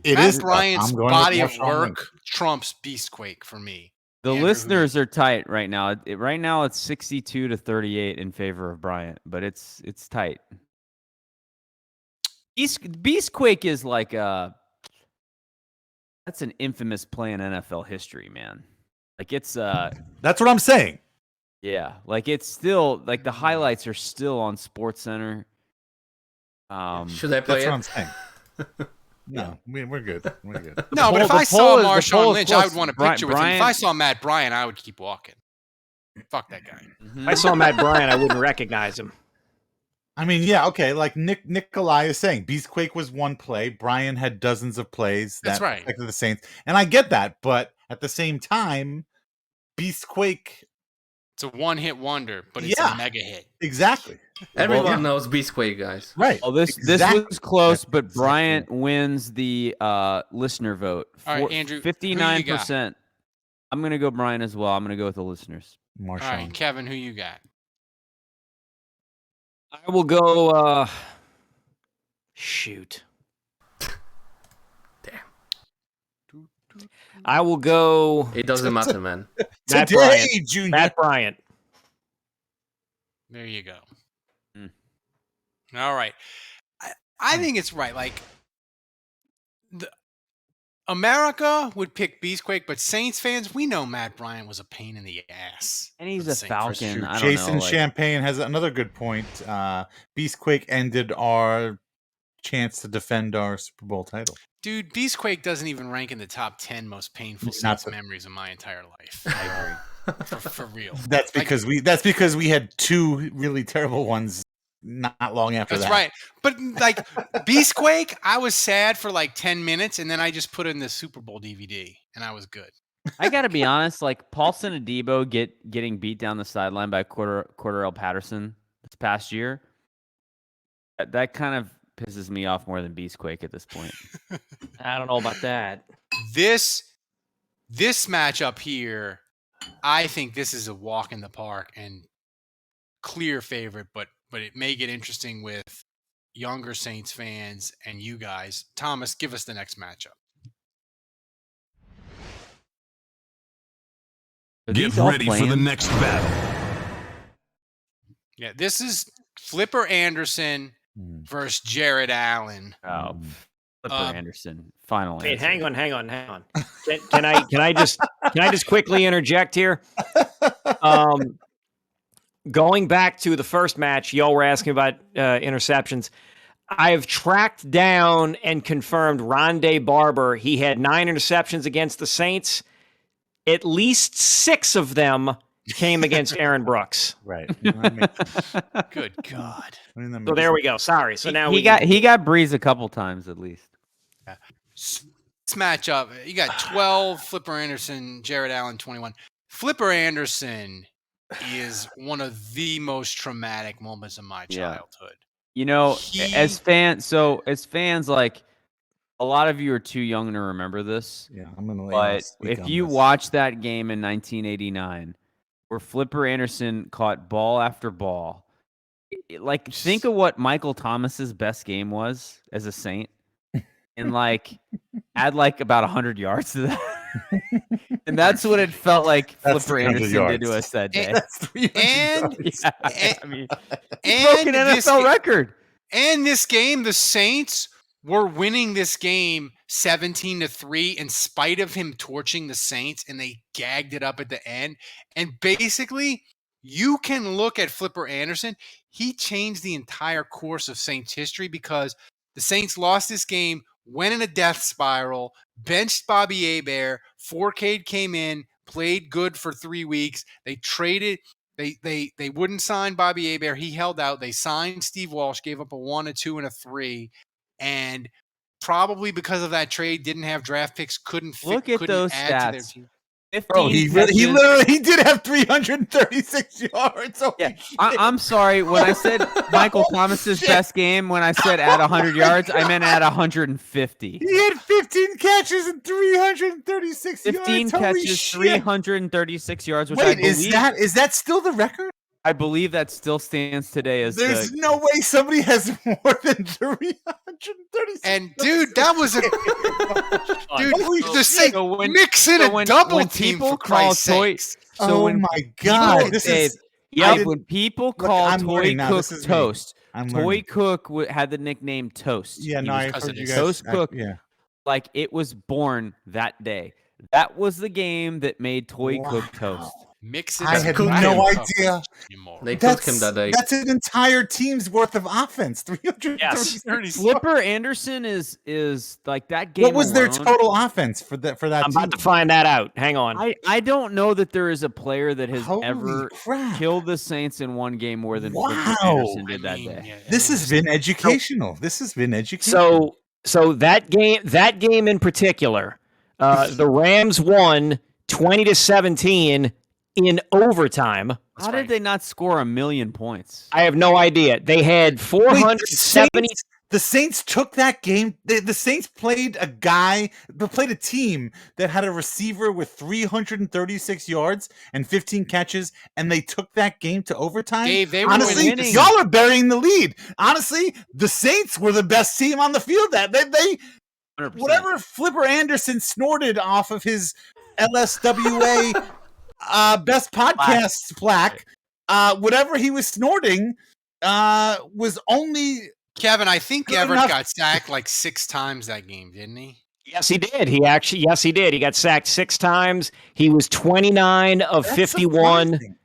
It Matt is tough. Bryant's I'm going body with of Marshawn work Lynch. trumps Beastquake for me. The Andrew, listeners are tight right now. Right now, it's 62-38 in favor of Bryant, but it's tight. Beastquake is like that's an infamous play in NFL history, man. Like it's That's what I'm saying. yeah, like it's still like the highlights are still on SportsCenter. Should I play That's it? what I'm saying. No, we're good. We're good. No, but poll- if the I poll saw is- the Marshawn poll is Lynch, close. I would want a picture with him. If Bryant- I saw Matt Bryant, I would keep walking. Fuck that guy. If I saw Matt Bryant, I wouldn't recognize him. I mean, yeah, okay. Like Nikolai is saying, Beastquake was one play. Brian had dozens of plays that That's right. affected the Saints, and I get that. But at the same time, Beastquake, It's a one-hit wonder, but it's Yeah. a mega hit. exactly. Everyone Well, knows Beastquake, guys. Right. Oh, this Exactly. was close, That's but exactly Bryant wins the listener vote. All right, Andrew, who you got? 59%. I'm gonna go Bryant as well. I'm gonna go with the listeners. All Marshawn. right, Kevin, who you got? I will go. Shoot. Damn. I will go. It doesn't matter, man. Matt Today, Bryant. Junior. Matt Bryant. There you go. Mm. All right. I think it's right. Like, America would pick Beastquake, but Saints fans, we know Matt Bryant was a pain in the ass. And he's for the a Saints. Falcon. I don't Jason know. Like, Champagne has another good point. Beastquake ended our chance to defend our Super Bowl title. Dude, Beastquake doesn't even rank in the top 10 most painful Not Saints the- memories of my entire life. I agree. for real. That's because we had two really terrible ones not long after That's that. right. But like Beastquake, I was sad for like 10 minutes, and then I just put in the Super Bowl DVD, and I was good. I gotta be honest. Like Paulson Adebo getting beat down the sideline by Cordarrelle Patterson this past year. That kind of pisses me off more than Beastquake at this point. I don't know about that. This matchup here, I think this is a walk in the park and clear favorite, but it may get interesting with younger Saints fans and you guys. Thomas, give us the next matchup. Are Get these all ready for the playing? next battle. Yeah, this is Flipper Anderson versus Jared Allen. Oh, Flipper Anderson. Final Wait, answer. hang on. Can I just quickly interject here? Going back to the first match, y'all were asking about interceptions. I have tracked down and confirmed Ronde Barber. He had 9 interceptions against the Saints. At least 6 of them came against Aaron Brooks. Right. Good God. So there we go. Sorry. So now he got Breeze a couple times at least. This matchup, you got 12, Flipper Anderson, Jared Allen, 21. Flipper Anderson is one of the most traumatic moments of my childhood. You know, He- as fans, like a lot of you are too young to remember this. Yeah, I'm gonna let But speak if on you this. watch that game in 1989, where Flipper Anderson caught ball after ball, like think of what Michael Thomas's best game was as a Saint, and like add like about 100 yards to that, and that's what it felt like That's Flipper 300 Anderson did to yards. us that day. That's 300 And- yards. Yeah, I mean, he broke an this NFL ga- record. And this game, the Saints were winning this game 17-3 in spite of him torching the Saints, and they gagged it up at the end. And basically, you can look at Flipper Anderson. He changed the entire course of Saints history because the Saints lost this game, went in a death spiral, benched Bobby Hebert. Fourcade came in, played good for 3 weeks. They traded. They wouldn't sign Bobby Hebert. He held out. They signed Steve Walsh, gave up a 1, a 2, and a 3, and probably because of that trade, didn't have draft picks, couldn't Look at those add to their stats. team. Bro, he literally did have 336 yards. Holy Yeah, shit. I'm sorry. When I said Michael Thomas's best game, when I said at 100 yards, I meant at 150. He had 15 catches and 336 15 yards. Holy catches, shit. 336 yards. Which I Wait, believe, is that still the record? I believe that still stands today as There's no way somebody has more than 336. And dude, that was a Holy the same. Mix in a double team for Christ's sakes. Oh my god! This is when people call I'm Toy learning now. Cook This is me. Toast, I'm Toy learning. Cook had the nickname Toast. Yeah, He no, was I heard you guys. Toast Cook. Yeah. Like it was born that day. That was the game that made Toy Cook Toast. Mix it. I had no idea. They cooked him that day. That's an entire team's worth of offense. 336. Flipper Anderson is like that game. What was their alone, total offense for that? I'm team? about to find that out. Hang on. I don't know that there is a player that has Holy ever crap. killed the Saints in one game more than Wow. Flipper Anderson did that day. This has been educational. This has been educational. So that game in particular, the Rams won 20-17 in overtime. How did they not score 1,000,000 points? I have no idea. They had 470. The Saints took that game. The Saints played a team that had a receiver with 336 yards and 15 catches, and they took that game to overtime. Dave, they were honestly, winning. y'all are burying the lead. Honestly, the Saints were the best team on the field. That they 100%. whatever Flipper Anderson snorted off of his LSWA best podcast plaque, whatever he was snorting, was only. Kevin, I think Good Everett enough. got sacked like 6 times that game, didn't he? Yes, he did. Yes, he did. He got sacked 6 times. He was 29 of That's 51. surprising.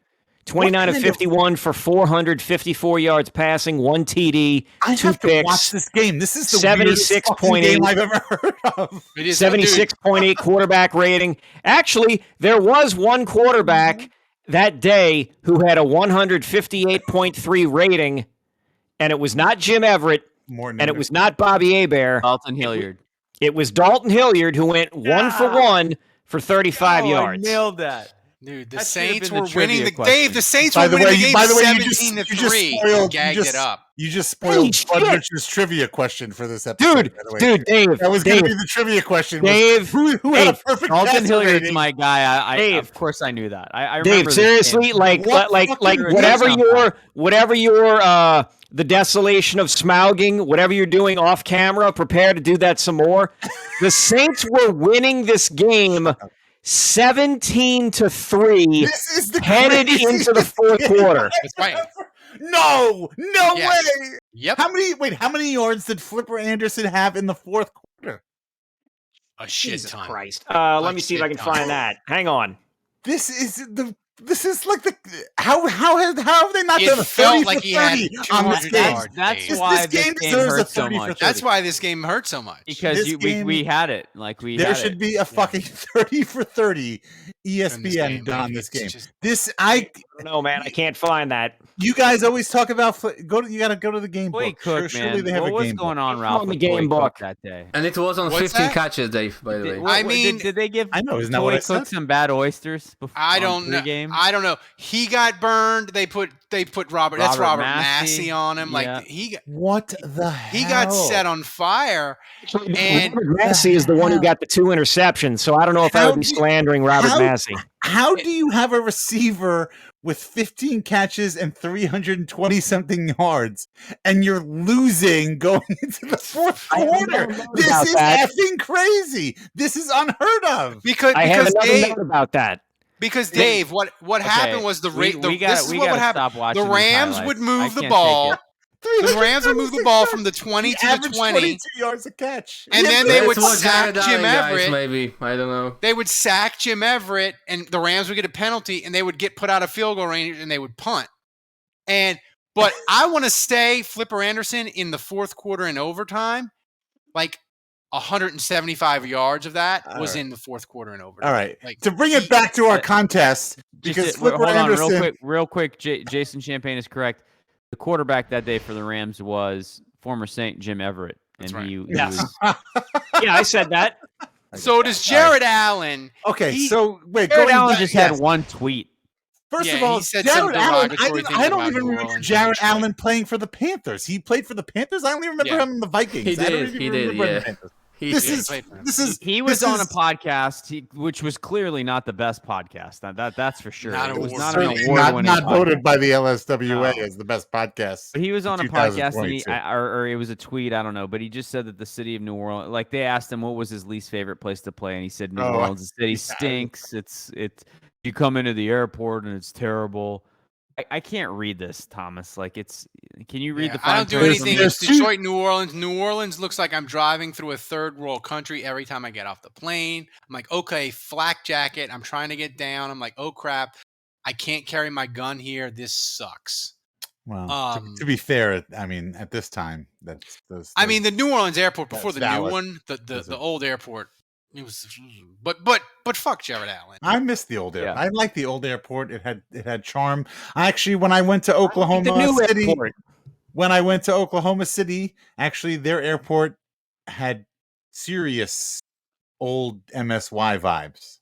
29 of 51 for 454 yards passing, 1 TD, I 2 have to picks. watch this game. This is the 76.8 game I've ever heard of. It is 76.8 quarterback rating. Actually, there was one quarterback that day who had a 158.3 rating, and it was not Jim Everett, and it was not Bobby Hebert. Dalton Hilliard. It was Dalton Hilliard who went 1 for 1 for 35 yards. I nailed that. Dude, the That should have Saints been were the winning trivia the question. Dave. The Saints By were the winning way, the game by the way, 17-3. spoiled, Gagged it up. You just spoiled shit. Bud Rich's trivia question for this episode. Dude, by the way. dude, Dave. That was going Dave, to be the trivia question. Dave, who had a Dave, perfect Dalton passer Hilliard's rating? my guy. Dave. Of course I knew that. I remember Dave, this seriously, game. like What whatever your the desolation of Smauging, whatever you're doing off camera, prepare to do that some more. The Saints were winning this game 17-3, This is the headed craziest into the fourth game quarter. That's right. No Yes. way. Yep. How many yards did Flipper Anderson have in the fourth quarter? A shit Jesus ton. Christ. Let me see if I can shit ton. find that. Hang on. This is like the how have they not It done a 30 felt like for he had 30 on this 200 game? yards. That's Dave. why this game this game deserves a hurt so 30 for much. 30. That's why this game hurt so much. Because This game- we had it. Like we There had should it. be a fucking 30 for 30 ESPN game, on like, this it's game. just- I don't know, man. I can't find that. You guys always talk about you got to go to the game Toy book. Cook, Surely man. they have What a was game going book. on, It's Ralph? on the with game Toy Cook book. that day. And it was on What's 15 that? catches, Dave, by the way. I mean- did they give I know, isn't that what I Toy Cook said? some bad oysters? Before, I don't know. Game? I don't know. He got burned. They put Robert. That's Robert Robert Massey. Massey on him. Yeah. Like he What the hell? he got set on fire. And Robert Massey is the one who got the 2 interceptions, so I don't know if I How would be do- slandering Robert how- Massey. How do you have a receiver with 15 catches and 320 something yards and you're losing going into the fourth I have quarter? another note This about is that. effing crazy. This is unheard of. because I have another Dave, note about that. because Dave, what happened was the rate. we This is what would gotta happen. stop watching The these Rams highlights. would I move can't the take ball. it. The Rams would move the ball from the 20 He to the averaged 20, 22 yards a catch. and He then had they the- would That's what sack Jared Jim Allen guys, Everett. maybe. I don't know. They would sack Jim Everett, and the Rams would get a penalty, and they would get put out of field goal range, and they would punt. But I want to stay Flipper Anderson in the fourth quarter and overtime. Like 175 yards of that was in the fourth quarter and overtime. All right. Like, To bring it back to our contest, because Just, Flipper hold on, Anderson. real quick. Jason Champagne is correct. The quarterback that day for the Rams was former Saint Jim Everett, and That's right. he Yes. was Yeah, I said that. So does Jared Allen. Okay, He- so wait, Jared going Allen back- just yes. had one tweet. First Yeah, of all, he said some Jared Allen. derogatory things I don't about even New remember Orleans Jared and Detroit. Allen playing for the Panthers. He played for the Panthers. I only remember Yeah. him in the Vikings. He I don't did, even he did, remember yeah. the Panthers. He This did. is He was this on a is- podcast, which was clearly not the best podcast. That's for sure. Not It was award not an winning. award-winning not podcast. voted by the LSWA No. as the best podcast. But he was on a podcast, and 2022. or it was a tweet, I don't know, but he just said that the city of New Orleans, like they asked him what was his least favorite place to play, and he said New Oh, Orleans. The city yeah. stinks. It's you come into the airport and it's terrible. I can't read this, Thomas. Like can you read Yeah, the? I don't do fine print for anything. me? It's Detroit, New Orleans. New Orleans looks like I'm driving through a third world country every time I get off the plane. I'm like, okay, flak jacket. I'm trying to get down. I'm like, oh crap, I can't carry my gun here. This sucks. Well, to be fair, I mean, at this time, I mean, the New Orleans airport before That's the new valid. one, the old airport. It was, but fuck Jared Allen. I miss the old airport. Yeah. I like the old airport. It had charm. Actually, when I went to Oklahoma the new City, airport. when I went to Oklahoma City, actually their airport had serious old MSY vibes.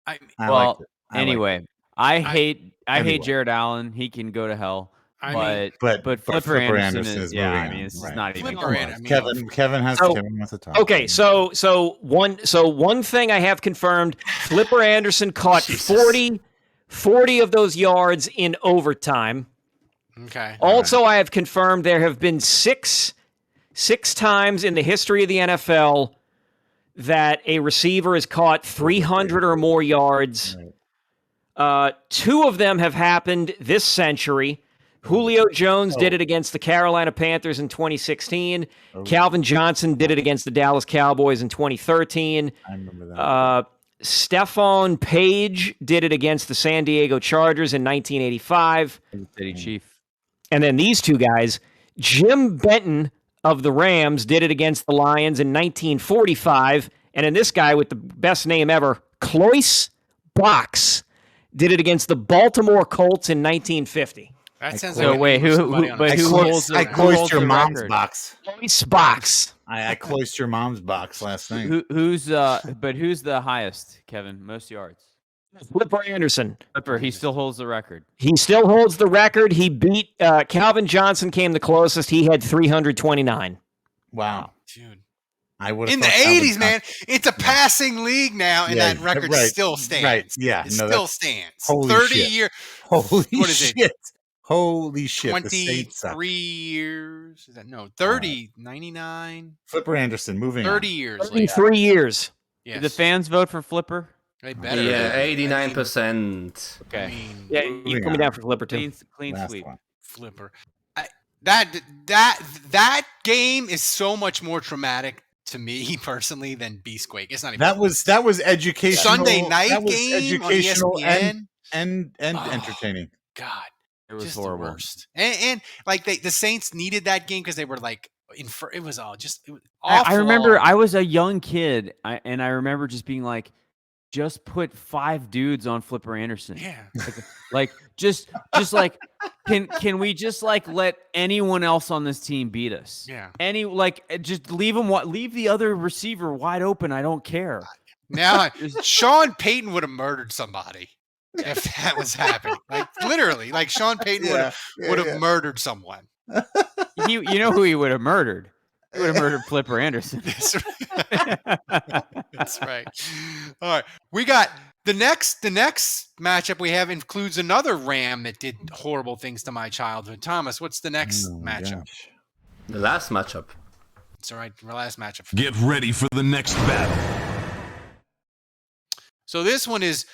I I Well, liked it. I liked anyway, it. I hate anyway. Jared Allen. He can go to hell. I mean, But Flipper Anderson is yeah. moving I mean, on. this Right. is not even. Flipper close. Anderson. Kevin So- wants to talk. Okay, so one thing I have confirmed: Flipper Anderson caught 40 of those yards in overtime. okay. Also, I have confirmed there have been six times in the history of the NFL that a receiver has caught 300 or more yards. Two of them have happened this century. Julio Jones did it against the Carolina Panthers in 2016. Calvin Johnson did it against the Dallas Cowboys in 2013. I remember that. Stephon Page did it against the San Diego Chargers in 1985. City Chief. And then these two guys, Jim Benton of the Rams did it against the Lions in 1945. And then this guy with the best name ever, Cloyce Box, did it against the Baltimore Colts in 1950. That sounds So like wait, who somebody on but a- who holds I the- who cloised holds your the mom's record? box. Cloyce Box. I cloised your mom's box last night. Who's the highest, Kevin? Most yards. Flipper Anderson. Flipper, he still holds the record. He still holds the record. He beat Calvin Johnson, came the closest. He had 329. Wow. Dude. I would In the 80s, man, it's a passing league now, and Yeah, that record right, still stands. right, yeah, It no, still that's- stands. holy 30 shit. year, Holy What is it? shit. Holy shit. The Saints suck. 23 years. Is that no 30, 99, Flipper Anderson moving 30 on. years later. 33 years. Yes. Did the fans vote for Flipper? They better. Yeah, I mean, 89%. I Okay. mean, Yeah, you put me down for Flipper, too. Clean Last sweep. one. Flipper. That game is so much more traumatic to me personally than Beastquake. It's not even That was educational. Sunday night that was game on E educational ESPN. and Oh. entertaining. God, It was just horrible. the worst. And like the Saints needed that game because they were like it was all just it was awful. I remember I was a young kid, and I remember just being like, just put 5 dudes on Flipper Anderson. yeah. Like just like can we just like let anyone else on this team beat us? Yeah. Just leave the other receiver wide open. I don't care. Now Sean Payton would have murdered somebody if that was happening. Like literally, like Sean Payton would have murdered someone. You know who he would have murdered? He would have murdered Flipper Anderson. That's right. That's right. All right. We got the next matchup we have includes another Ram that did horrible things to my childhood. Thomas, what's the next Oh my matchup? gosh. The last matchup. It's all right. Our last matchup. Get ready for the next battle. So this one is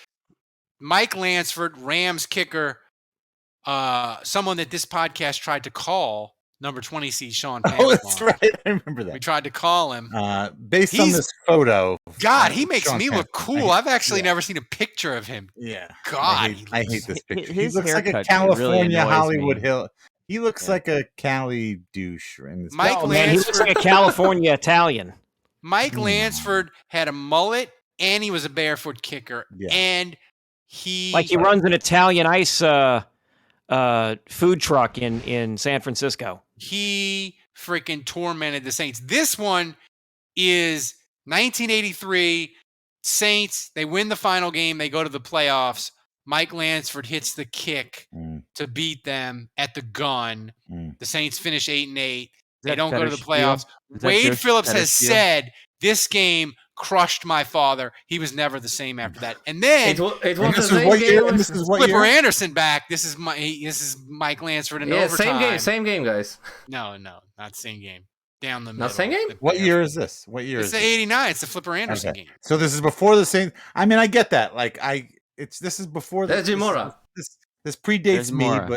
Mike Lansford, Rams kicker, someone that this podcast tried to call, number 20 seed Sean Pamphilon. Oh, that's right. I remember We that. tried to call him. Based on He's- this photo, God, he makes Sean me look Pamphilon, cool. I've actually yeah. never seen a picture of him. Yeah. God, I hate this picture. his he looks like a haircut really California annoys Hollywood me. Hill. He looks Yeah. like a Cali douche in this. Mike Oh, man, he looks like a California Italian. Mike Lansford had a mullet and he was a barefoot kicker. Yeah. And he Like he runs an Italian ice food truck in San Francisco. he freaking tormented the Saints. This one is 1983 Saints, they win the final game. They go to the playoffs. Mike Lansford hits the kick to beat them at the gun. The Saints finish 8-8. They don't go to the playoffs. Wade Phillips has said this game crushed my father. He was never the same after that. And then it was the same game. This is what Flipper year? Anderson back. This is Mike Lansford in overtime. Same game, guys. No, not same game. Down the middle. Not same game? What year is this? What year It's is the this? 89. It's the Flipper Anderson game. So this is before the Saints. I mean, I get that. Like this is before That's Jimora. This predates me,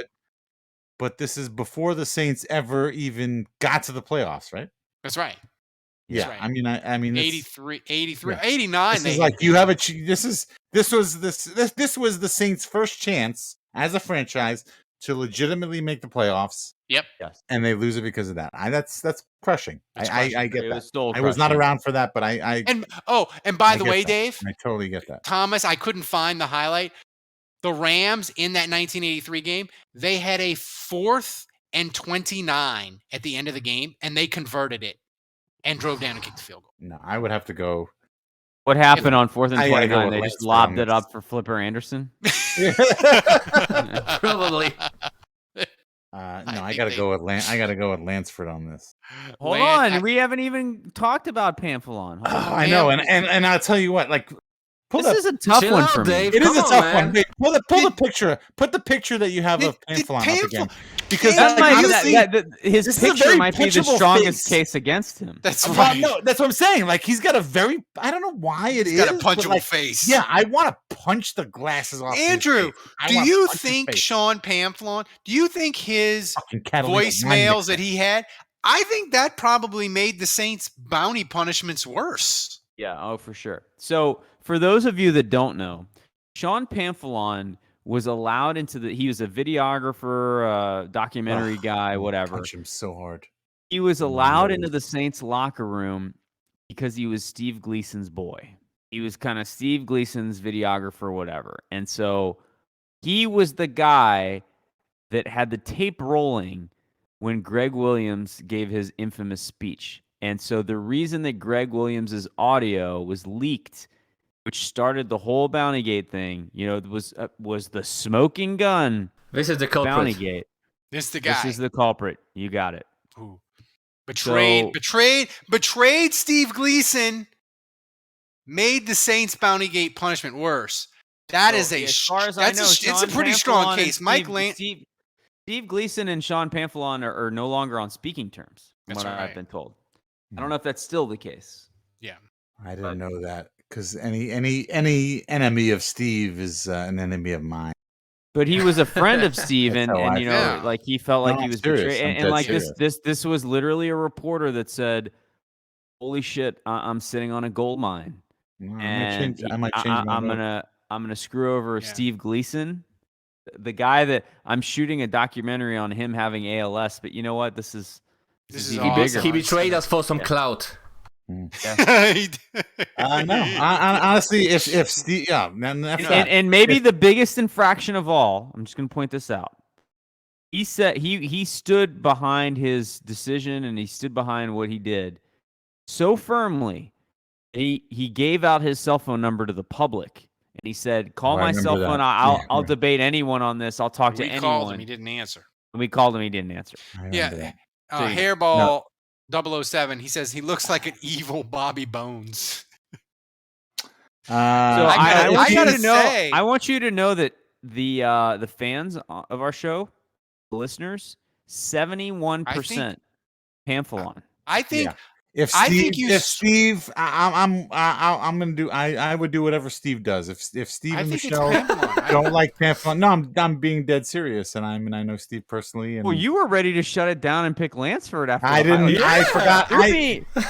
but this is before the Saints ever even got to the playoffs, right? That's right. Yeah. right. I mean 83, yeah. 89. This is like you have this was the Saints' first chance as a franchise to legitimately make the playoffs. Yep. Yes. And they lose it because of that. That's crushing. I get that. I was not around for that, but and by the way, Dave, I totally get that. Thomas, I couldn't find the highlight. The Rams in that 1983 game, they had a 4th and 29 at the end of the game, and they converted it and drove down and kicked the field goal. No, I would have to go. What happened on 4th and I gotta go 29? with They Lance just lobbed for it up for Flipper Anderson. Probably. No, I gotta go with Lansford on this. Hold on, we haven't even talked about Pamphilon. I know, and I'll tell you what, like, this is a tough one for me. Dave. It is a Come tough on, one. man. Wait, pull the picture. Put the picture that you have of Pamphilon up again, because That like, might, honestly, his this is a picture very might be the pitchable strongest face. case against him. That's well, right. no, that's what I'm saying. Like, he's got a very, I don't know why He's is, got a punchable but, like, face. Yeah, I want to punch the glasses off. Andrew, his face. I do wanna you punch his think face. Sean Pamphilon, do you think his Fucking Catalina voicemails that he had, I think that probably made the Saints' bounty punishments worse. Yeah, oh, for sure. So, for those of you that don't know, Sean Pamphilon was allowed into he was a videographer, documentary guy, whatever. Punch him so hard. He was allowed into the Saints locker room because he was Steve Gleason's boy. He was kind of Steve Gleason's videographer, whatever. And so he was the guy that had the tape rolling when Greg Williams gave his infamous speech. And so the reason that Greg Williams's audio was leaked, which started the whole Bountygate thing, was the smoking gun. This is the culprit. Bountygate. This is the guy. This is the culprit. You got it. Who betrayed Steve Gleason, made the Saints Bountygate punishment worse. That is as far as I know, it's a pretty strong case. Steve Gleason and Sean Pamphilon are no longer on speaking terms, from That's what right. I've been told. I don't know if that's still the case. Yeah. I didn't know that, because any enemy of Steve is an enemy of mine. But he was a friend of Steve, and feel. like he felt like No, he I'm was serious. betrayed. I'm And dead like serious. this was literally a reporter that said, "Holy shit, I'm sitting on a gold mine." No, And I might change my vote. I'm gonna screw over Yeah. Steve Gleason, the guy that I'm shooting a documentary on him having ALS. But you know what? This is is even awesome. bigger. He betrayed us for some clout. No, honestly, if Steve, And maybe the biggest infraction of all, I'm just going to point this out. He said he stood behind his decision, and he stood behind what he did so firmly. He gave out his cell phone number to the public, and he said, "Call my cell phone. I'll debate anyone on this. I'll talk to anyone." We called him. He didn't answer. And we called him. He didn't answer. Yeah. So you- Hairball 007. He says he looks like an evil Bobby Bones. So I I want you gotta to know. say- I want you to know that the fans of our show, the listeners, 71% Pamphilon. I think. Yeah. If Steve, I'm gonna do. I would do whatever Steve does. If Steve I and think it's Michelle Pamphilon. don't like Pamphilon, no, I'm being dead serious, and I know Steve personally. And Well, you were ready to shut it down and pick Lansford after. I the didn't. highlight. I forgot.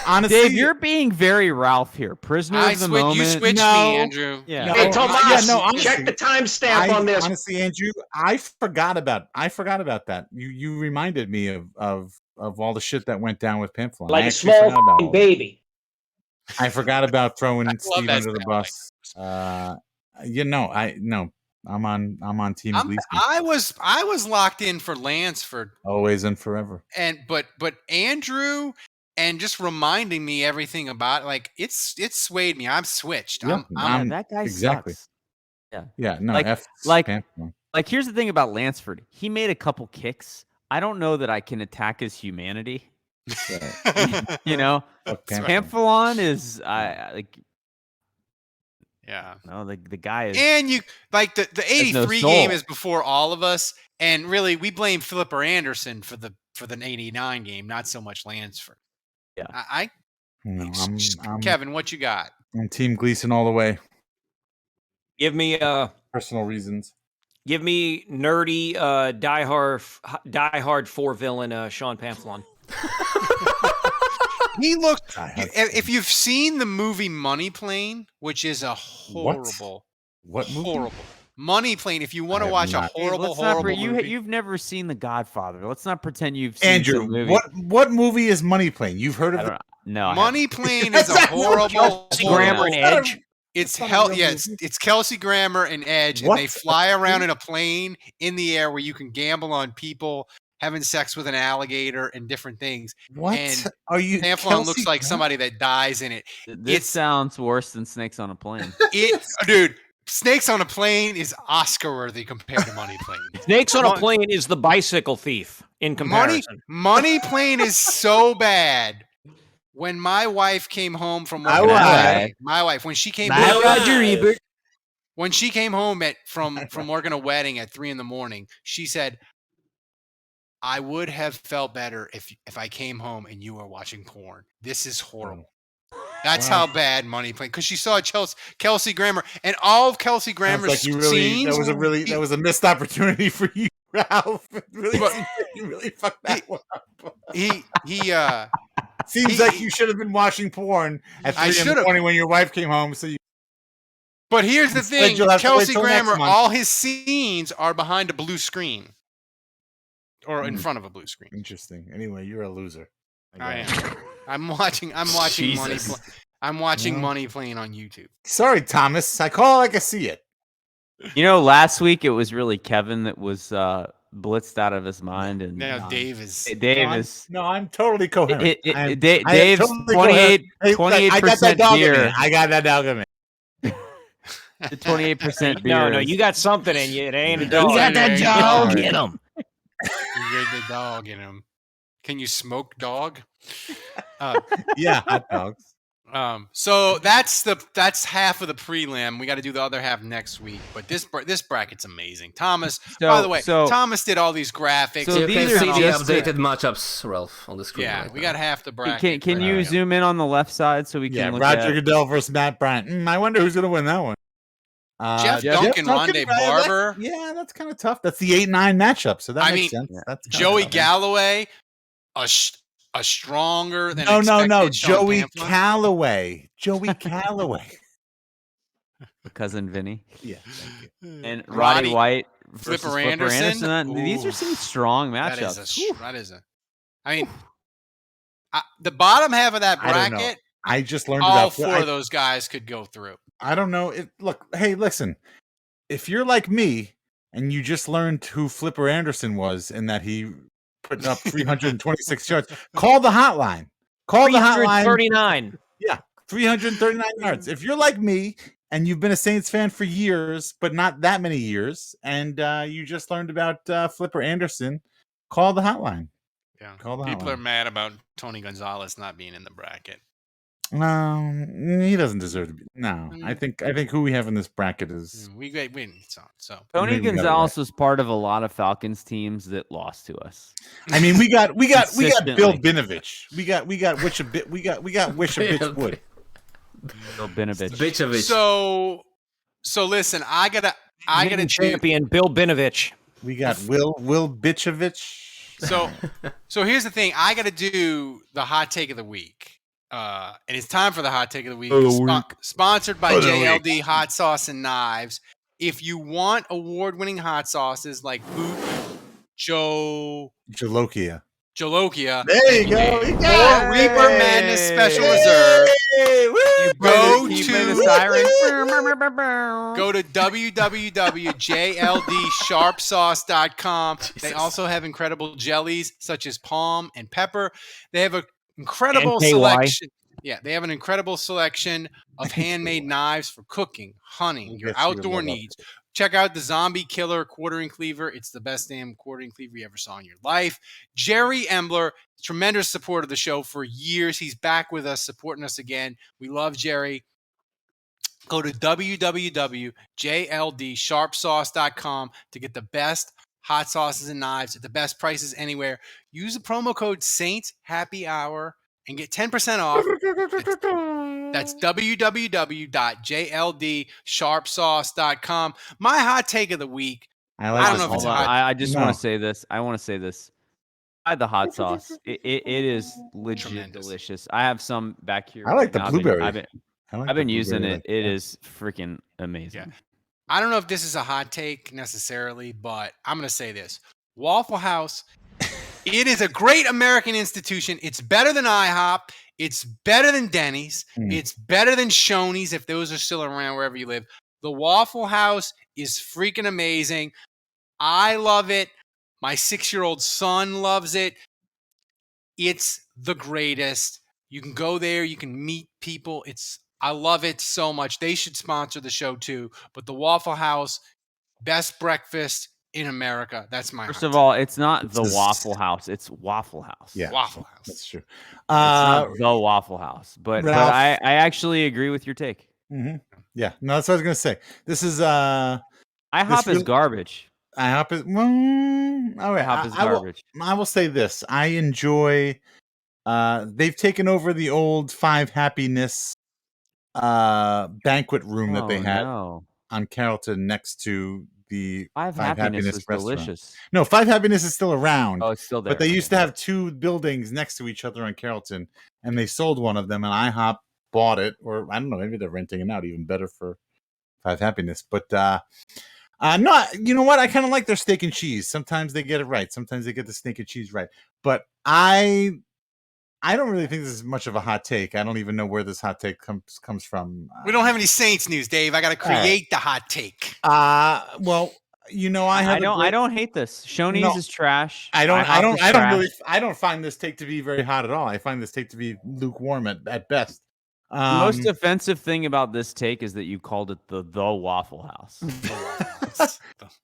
Honestly, Dave, you're being very Ralph here. Prisoner of the moment. You switched me, Andrew. Yeah. No, Hey, Tomas, honestly, check the timestamp on this. Honestly, Andrew, I forgot about that. You reminded me of all the shit that went down with Pamphilon. Like I a actually forgot about small all baby. I forgot about throwing Steve that under the bus. I'm on Team Gleason. I was locked in for Lansford, Always and forever. but Andrew and just reminding me everything about it. Like it swayed me. I'm switched. Yep, I'm that guy exactly. sucks. Yeah. Yeah, no, Like- F like- Pamphilon. Like, here's the thing about Lansford. He made a couple kicks. I don't know that I can attack his humanity. You know, Fuck That's right. Pamphilon. Pamphilon is like Yeah. no, the guy is. And you like the no 83 soul. game is before all of us, and really we blame Flipper Anderson for the 89 game, not so much Lansford. Yeah. No, I'm Kevin, what you got? I'm Team Gleason all the way. Give me Personal reasons. nerdy diehard four villain Sean Pamphilon. He looked. I have If you've seen the movie Money Plane, which is a horrible, What movie? horrible Money Plane. If you want I to have watch not. a horrible, Let's not horrible pre- movie, you've never seen The Godfather. Let's not pretend you've seen Andrew, some movie. what movie is Money Plane? You've heard I of don't, it? no, I Money Plane is a horrible. Kelsey Grammer and horrible- Edge. It's That's not a hell. real Yeah, movie. it's Kelsey Grammer and Edge, What and they fly around in a plane in the air where you can gamble on people having sex with an alligator and different things. What And are you? Pamphilon looks like somebody that dies in it. This It's- sounds worse than Snakes on a Plane. Dude, Snakes on a Plane is Oscar worthy compared to Money Plane. Snakes on a Mon- Plane is the bicycle thief in comparison. Money Plane is so bad. When my wife came home from My working, wife. my wife, when she came My home, Roger Ebert. when she came home from working a wedding at 3 a.m, she said, "I would have felt better if I came home and you were watching porn. This is horrible." That's Wow. how bad Money Plane. Because she saw Kelsey Grammer and all of Kelsey Sounds Grammer's like you really, scenes. that was a missed opportunity for you, Ralph. It really But- seems like you really fucked that one up. He Seems like you should have been watching porn at I 3 in the should've. morning when your wife came home. So you But here's the Instead, thing: you'll have to wait Kelsey till next Grammer, month. all his scenes are behind a blue screen, or in front of a blue screen. interesting. Anyway, you're a loser. I guess. am. I'm watching Money. Jesus. I'm watching Well. Money Plane on YouTube. Sorry, Thomas. I call like I see it. You know, last week it was really Kevin that was blitzed out of his mind, and Now Dave is. Davis. No, I'm totally coherent. It- it- I am- Da- I am Dave's totally 28 coherent. Hey, I got that 28% dog in me. beer. I got that dog in me. The 28% beer. No, is- you got something in you. It ain't a You dog. got that dog in him. You get the dog in him. Can you smoke dog? Yeah, hot dogs. So that's half of the prelim. We got to do the other half next week. But this bracket's amazing. Thomas, by the way, Thomas did all these graphics. So You these can are see the just the- updated matchups, Ralph, on the screen. yeah, right we now. got half the bracket. Can you right now. zoom in on the left side so we can Yeah, look Roger at? Goodell versus Matt Bryant. I wonder who's going to win that one. Jeff Duncan, Ronde Barber. Yeah, that's kind of tough. That's the 8-9 matchup, so that I makes mean, sense. That's kinda Joey tough. Galloway, a stronger than No, expected Sean Joey Pamphilon. Calloway. Joey Calloway. Cousin Vinny Yeah, thank you. and Roddy Roddy White versus Flipper Anderson. These are some Ooh. strong That matchups. is a. I mean, the bottom half of that I don't know. bracket, I just learned all about four of those guys could go through. I don't know. Look, hey, listen. If you're like me and you just learned who Flipper Anderson was and that he put up 326 yards, call the hotline. Call the hotline. 339. 339 yards. If you're like me and you've been a Saints fan for years, but not that many years, and you just learned about Flipper Anderson, call the hotline. Yeah, Call the people hotline. are mad about Tony Gonzalez not being in the bracket. He doesn't deserve to be. No, I think who we have in this bracket is. We win. So Tony Maybe we got it Gonzalez was part of a lot of Falcons teams that lost to us. I mean, we got Bill Consistently. Binovich. We got Wish a bit. We got Wish a bitch wood. Bill Binovich. Bitchovich. So listen, I gotta Winning do. champion Bill Binovich. We got Will Bitchovich. So here's the thing. I got to do the hot take of the week. And it's time for the hot take of the week. Sponsored by JLD Hot Sauce and Knives. If you want award-winning hot sauces like Boot, Jalokia. Jalokia, There you go. or Reaper Madness Special Reserve, go to www.jldsharpsauce.com. They also have incredible jellies such as palm and pepper. They have a incredible NKY. selection. Yeah, they have an incredible selection of handmade knives for cooking, hunting, your Yes, you would outdoor love needs. Check out the Zombie Killer quartering cleaver. It's the best damn quartering cleaver you ever saw in your life. Jerry Embler, tremendous support of the show for years. He's back with us, supporting us again. We love Jerry. Go to www.jldsharpsauce.com to get the best hot sauces and knives at the best prices anywhere. Use the promo code Saints Happy Hour and get 10% off. That's www.jldsharpsauce.com. My hot take of the week. I I don't this know if it's Hold a on. hot. I just want No. to say this. I want to say this. I had the hot sauce. It is legit Tremendous. delicious. I have some back here. I like right the now. blueberry. I've been using it. It is freaking amazing. Yeah. I don't know if this is a hot take necessarily, but I'm going to say this. Waffle House, it is a great American institution. It's better than IHOP. It's better than Denny's. It's better than Shoney's, if those are still around wherever you live. The Waffle House is freaking amazing. I love it. My 6-year-old son loves it. It's the greatest. You can go there. You can meet people. I love it so much. They should sponsor the show too. But the Waffle House, best breakfast in America. That's my First hot of all, it's not the just- Waffle House. It's Waffle House. Yeah, Waffle House. that's true. It's not the Waffle House. But Ralph- I actually agree with your take. Yeah, no, that's what I was gonna say. This is IHOP is really- garbage. IHOP is all right. IHOP is I will, garbage. I will say this. I enjoy they've taken over the old Five Happiness banquet room that they had No. on Carrollton next to the Five Happiness was restaurant. delicious. No, Five Happiness is still around. Oh, it's still there. But they used Okay. to have two buildings next to each other on Carrollton, and they sold one of them, and IHOP bought it, or I don't know, maybe they're renting it out, even better for Five Happiness. But not, you know what? I kind of like their steak and cheese. Sometimes they get it right. Sometimes they get the steak and cheese right. But I don't really think this is much of a hot take. I don't even know where this hot take comes from. We don't have any Saints news, Dave. I got to create the hot take. Well, you know, I don't hate this. Shoney's is trash. IHOP is trash. I don't find this take to be very hot at all. I find this take to be lukewarm at best. The most offensive thing about this take is that you called it the Waffle House.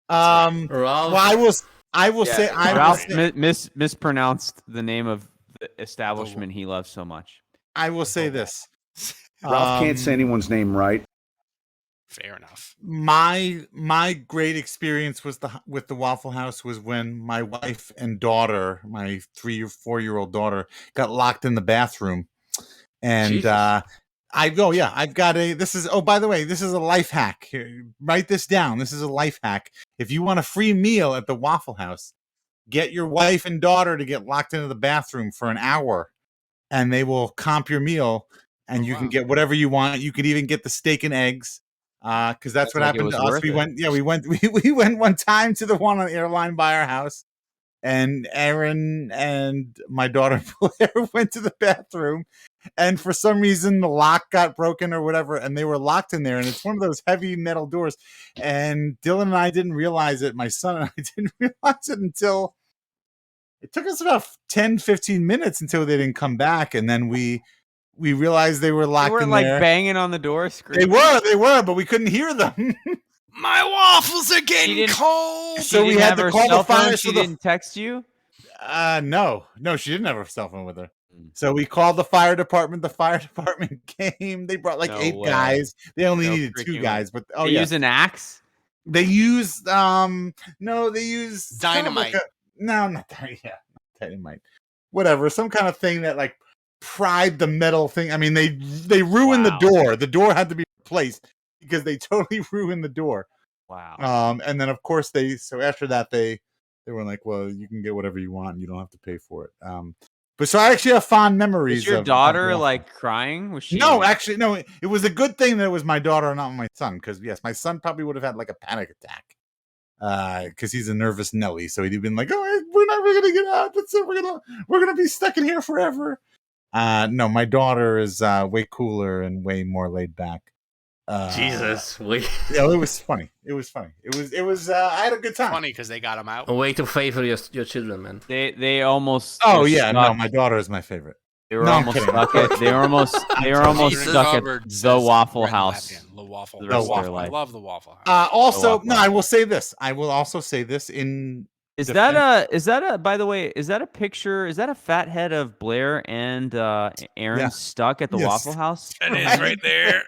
Ralph. Well, I will say Ralph mispronounced the name of the establishment he loves so much. I will say this. Ralph can't say anyone's name right. Fair enough. My great experience was with the Waffle House was when my wife and daughter, my 3 or 4-year-old daughter, got locked in the bathroom, and Jesus. I've got this is by the way, this is a life hack. Here, write this down. This is a life hack. If you want a free meal at the Waffle House, get your wife and daughter to get locked into the bathroom for an hour, and they will comp your meal, and you can get whatever you want. You could even get the steak and eggs, because that's what happened to us. We went one time to the one on the airline by our house, and Aaron and my daughter Blair went to the bathroom, and for some reason the lock got broken or whatever, and they were locked in there, and it's one of those heavy metal doors, and Dylan and I didn't realize it. My son and I didn't realize it until it took us about 10-15 minutes until they didn't come back, and then we realized they were locked They were in like there. banging on the door screen. They were, but we couldn't hear them. My waffles are getting cold. So we had to call the fire. She didn't text you? No, she didn't have her cell phone with her. So we called the fire department. The fire department came. They brought like 8 guys. They only needed 2 guys, but they use an axe. They used they used dynamite. Not dynamite. Whatever, some kind of thing that like pried the metal thing. I mean, they ruined the door. The door had to be replaced because they totally ruined the door. Wow. And then of course so after that they were like, well, you can get whatever you want and you don't have to pay for it. But so I actually have fond memories. Was your daughter like crying? Was she? No, actually, no. It was a good thing that it was my daughter and not my son, because yes, my son probably would have had like a panic attack. Because he's a nervous Nelly, so he'd been like, "Oh, we're never gonna get out. That's it. We're gonna be stuck in here forever." No, my daughter is way cooler and way more laid back. Jesus, wait. Yeah, it was funny. It was. I had a good time. Funny because they got him out. A way to favor your children, man. They almost. Oh yeah, no, my daughter is my favorite. They were No, I'm almost kidding. stuck at. They were almost Ethan stuck at Hubbard the says Waffle Brett and House. Lapin, the Waffle. the The rest of their Waffle. I life. love the Waffle House. Also, Waffle no, House. I will say this. I will also say this in Is defense- that a by the way, is that a picture? Is that a fat head of Blair and Aaron Yeah. stuck at the Yes. Waffle House? It is right there.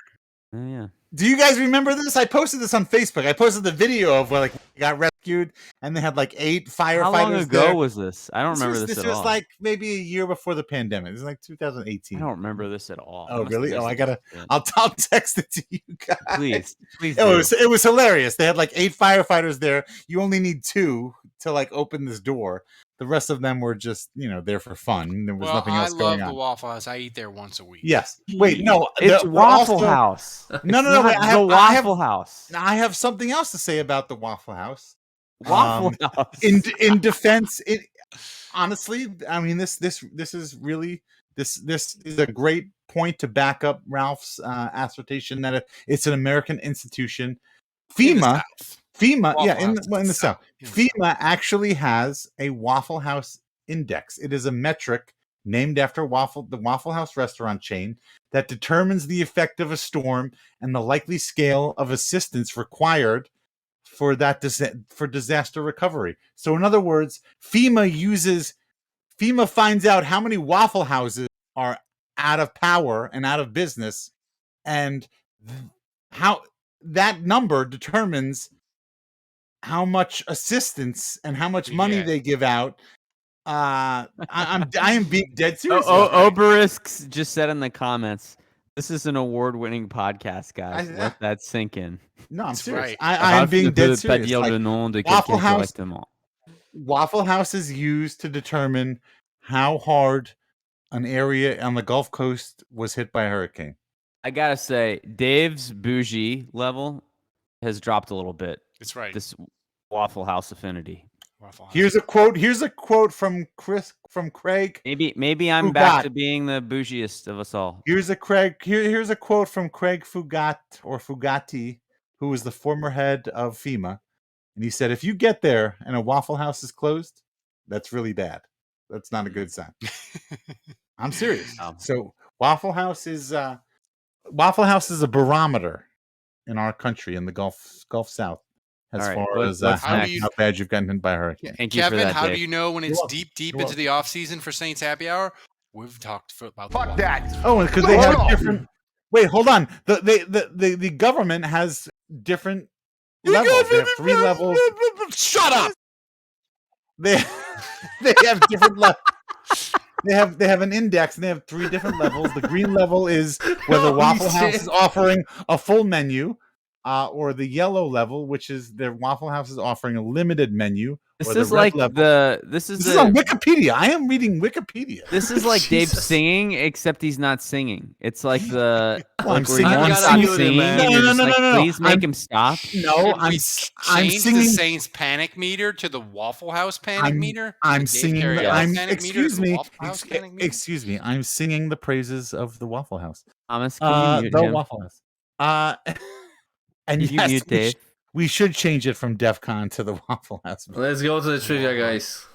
Oh, yeah. Do you guys remember this? I posted this on Facebook. I posted the video of where like got rescued and they had like 8 firefighters. How long ago there. was this? I don't remember this at all. This was like maybe a year before the pandemic. This is like I 2018. don't remember this at all. Oh, Must have really? Oh, missed I gotta. it. I'll text it to you guys. Please. It was hilarious. They had like 8 firefighters there. You only need 2 to like open this door. The rest of them were just there for fun. There was nothing else going I love on. the Waffle House. I eat there once a week. Yes. Wait. No. It's but Waffle also- House. No. It's Wait, not the Waffle House. I have something else to say about the Waffle House. Waffle House. In defense, it honestly, I mean this is really this is a great point to back up Ralph's assertion that it's an American institution. FEMA, Waffle yeah, in House the South. FEMA actually has a Waffle House index. It is a metric named after the Waffle House restaurant chain that determines the effect of a storm and the likely scale of assistance required for for disaster recovery. So in other words, FEMA finds out how many Waffle Houses are out of power and out of business, and how that number determines how much assistance and how much money they give out. I am being dead serious. Oberisk just said in the comments, "This is an award-winning podcast, guys. Let that sink in." No, I'm That's serious. right. I am being dead serious. Dire Like, le nom de Waffle quelqu'un House- correctement. Waffle House is used to determine how hard an area on the Gulf Coast was hit by a hurricane. I gotta say, Dave's bougie level has dropped a little bit. That's right. This Waffle House affinity. Waffle House. Here's a quote from Craig. Maybe I'm back to being the bougiest of us all. Here's a quote from Craig Fugati, who was the former head of FEMA, and he said, "If you get there and a Waffle House is closed, that's really bad. That's not a good sign." I'm serious. So Waffle House is a barometer in our country, in the Gulf South, as far as how bad you've gotten hit by a hurricane. Thank you for Kevin, that, how Dave. do you know when it's You're deep You're into the off season for Saints Happy Hour? We've talked about Fuck that. Oh, because they have different. Wait, hold on. The government has different levels. They have 3 levels. Shut up. They have different levels. They have an index and they have 3 different levels. The green level is whether Holy Waffle House shit. is offering a full menu, or the yellow level, which is their Waffle House is offering a limited menu. This or the is red like level. This is on Wikipedia. I am reading Wikipedia. This is like Dave Jesus. singing, except he's not singing. It's like the Well, I'm like where he singing. won't You stop gotta do it, singing. man. And you're No, just no, like, no, no. please make him stop. No, Should I'm we change singing. the Saints panic meter to the Waffle House panic meter? I'm The Dave singing. Carriel's panic meter to Excuse the me. Waffle House panic meter? Excuse me. I'm singing the praises of the Waffle House. Thomas, can you mute The him? Waffle House. And Can you yes, mute Dave? we should change it from DEF CON to the Waffle House. Let's go to the trivia, guys.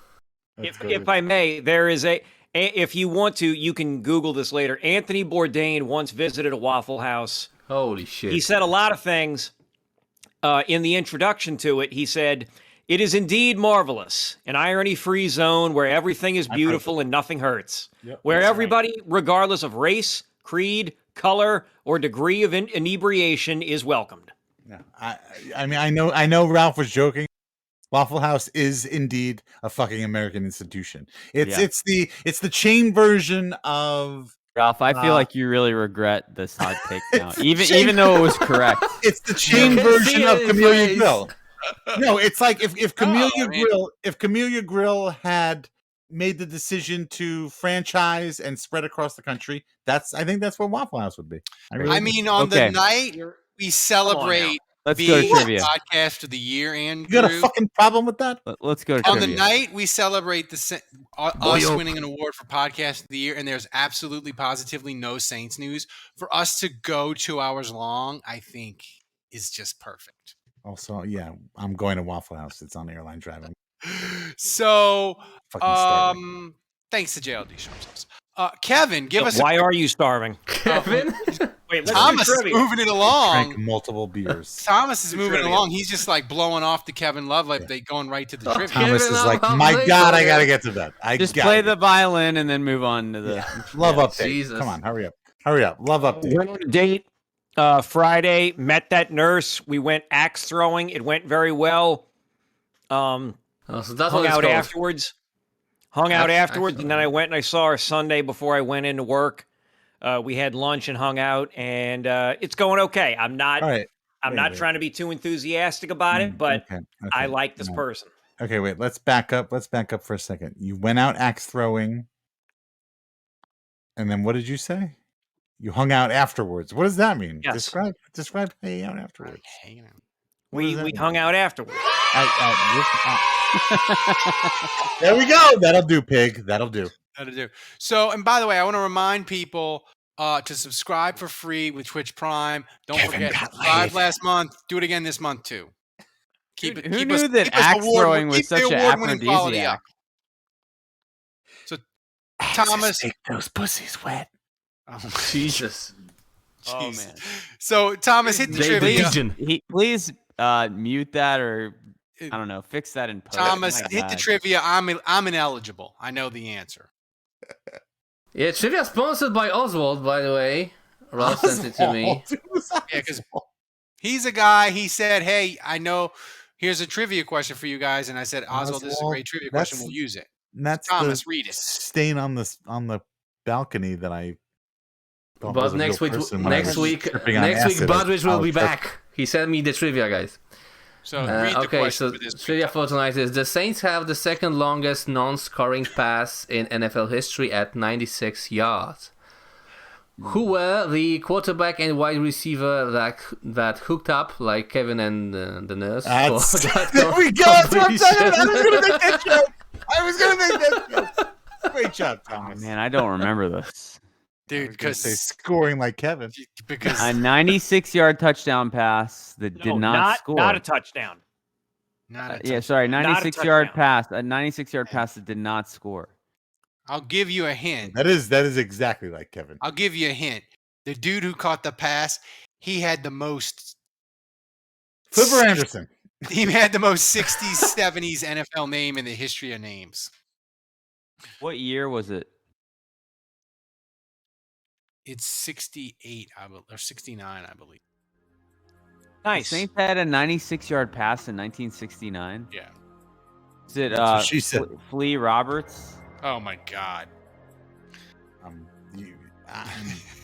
If I may, there is if you want to, you can Google this later. Anthony Bourdain once visited a Waffle House. Holy shit. He said a lot of things in the introduction to it. He said, "It is indeed marvelous, an irony-free zone where everything is beautiful and nothing hurts, where everybody, regardless of race, creed, color, or degree of inebriation, is welcomed." Yeah, I mean, I know Ralph was joking. Waffle House is indeed a fucking American institution. It's the chain version of Ralph, I feel like you really regret this hot take now, even though it was correct. It's the chain version of Camellia Grill. No, it's like if Camellia Grill had made the decision to franchise and spread across the country, I think that's what Waffle House would be. I mean, on the night we celebrate Let's go to being trivia. podcast of the year, Andrew. You got a fucking problem with that? Let's go to On trivia. the night we celebrate us winning an award for podcast of the year, and there's absolutely positively no Saints news. For us to go 2 hours long, I think is just perfect. Also, yeah, I'm going to Waffle House. It's on airline driving. So, Fucking starving. thanks to JLD Sharps. Kevin, give us. Why are you starving? Kevin? Wait, let's Thomas do is trivia. moving it along. Drank multiple beers. Thomas is moving it along. He's just like blowing off the Kevin Love, like they going right to the trivia. Thomas Kevin, is I'm like, half my late God, I already." gotta get to bed. Just play the violin and then move on to the. love update. Jesus. Come on, hurry up. Love update. Went on a date Friday. Met that nurse. We went axe throwing. It went very well. Oh, so that's Hung what it's out called. afterwards. And then I went and I saw her Sunday before I went into work. We had lunch and hung out, and it's going okay. I'm not. All right. I'm not trying to be too enthusiastic about it, but Okay. I like this person. Okay, wait. Let's back up. Let's back up for a second. You went out axe throwing, and then what did you say? You hung out afterwards. What does that mean? Yes. Describe hanging out afterwards. We hung out afterwards. There we go. That'll do, pig. That'll do. So, and by the way, I want to remind people to subscribe for free with Twitch Prime. Don't forget, subscribe last month. Do it again this month too. Who knew that axe throwing was such an aphrodisiac? So, Thomas, make those pussies wet. Oh, Jesus. Oh man. So, Thomas, hit the trivia. Please mute that or I don't know, fix that in post. Thomas, hit the trivia. I'm ineligible. I know the answer. Yeah, trivia sponsored by Oswald, by the way. Ralph sent it to me. Yeah, because he's a guy. He said, "Hey, I know. Here's a trivia question for you guys." And I said, "Oswald, this is a great trivia question. We'll use it." That's Thomas, read it. Stain on the balcony that I. But next week, Budridge will be back. He sent me the trivia, guys. So read the okay, question so for this trivia for tonight is: the Saints have the second longest non-scoring pass in NFL history at 96 yards. Who were the quarterback and wide receiver that hooked up like Kevin and the nurse? There we go. That's what I'm saying. I was gonna make that joke. Great job, Thomas. Man, I don't remember this. Dude, because they scoring like Kevin. Because a 96-yard touchdown pass that did not score. Not a touchdown. Yeah, sorry, 96-yard pass. A 96-yard pass that did not score. I'll give you a hint. That is exactly like Kevin. I'll give you a hint. The dude who caught the pass, he had the most. Flipper Anderson. He had the most 60s, 70s NFL name in the history of names. What year was it? It's 68, or 69, I believe. Nice. The Saints had a 96-yard pass in 1969. Yeah. Is it what she said. Flea Roberts? Oh my God.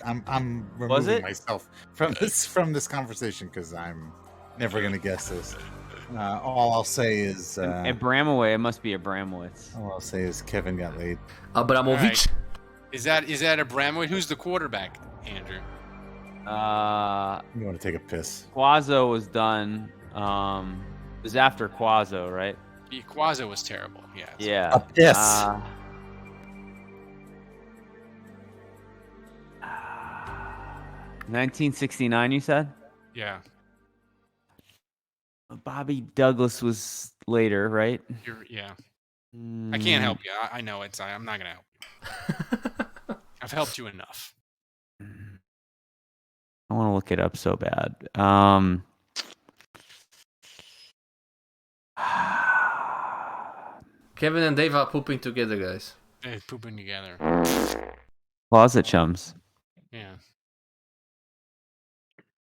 I'm removing myself from this conversation because I'm never gonna guess this. All I'll say is Abramowitz. It must be Abramowitz. All I'll say is Kevin got laid. Abramovich. Right. Is that Abramowitz? Who's the quarterback, Andrew? You want to take a piss? Quazzo was done. It was after Quazzo, right? Quazzo was terrible. Yeah. Yeah. A piss. 1969, you said? Yeah. Bobby Douglas was later, right? Yeah. I can't help you. I know it's. I'm not gonna help you. I've helped you enough. I want to look it up so bad. Kevin and Dave are pooping together, guys. They're pooping together. Closet chums. Yeah.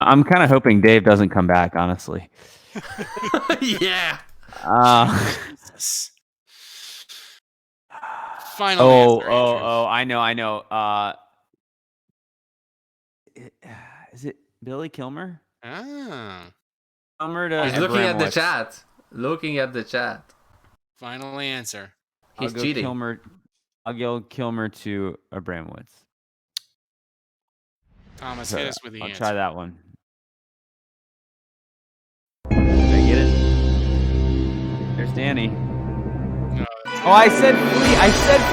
I'm kind of hoping Dave doesn't come back, honestly. Yeah. Final answer. I know. Is it Billy Kilmer? Kilmer to He's looking at the chat. Final answer. He's cheating. I'll go Kilmer to Abramowitz. Thomas, hit us with the answer. I'll try that one. Did I get it? There's Danny. No, I said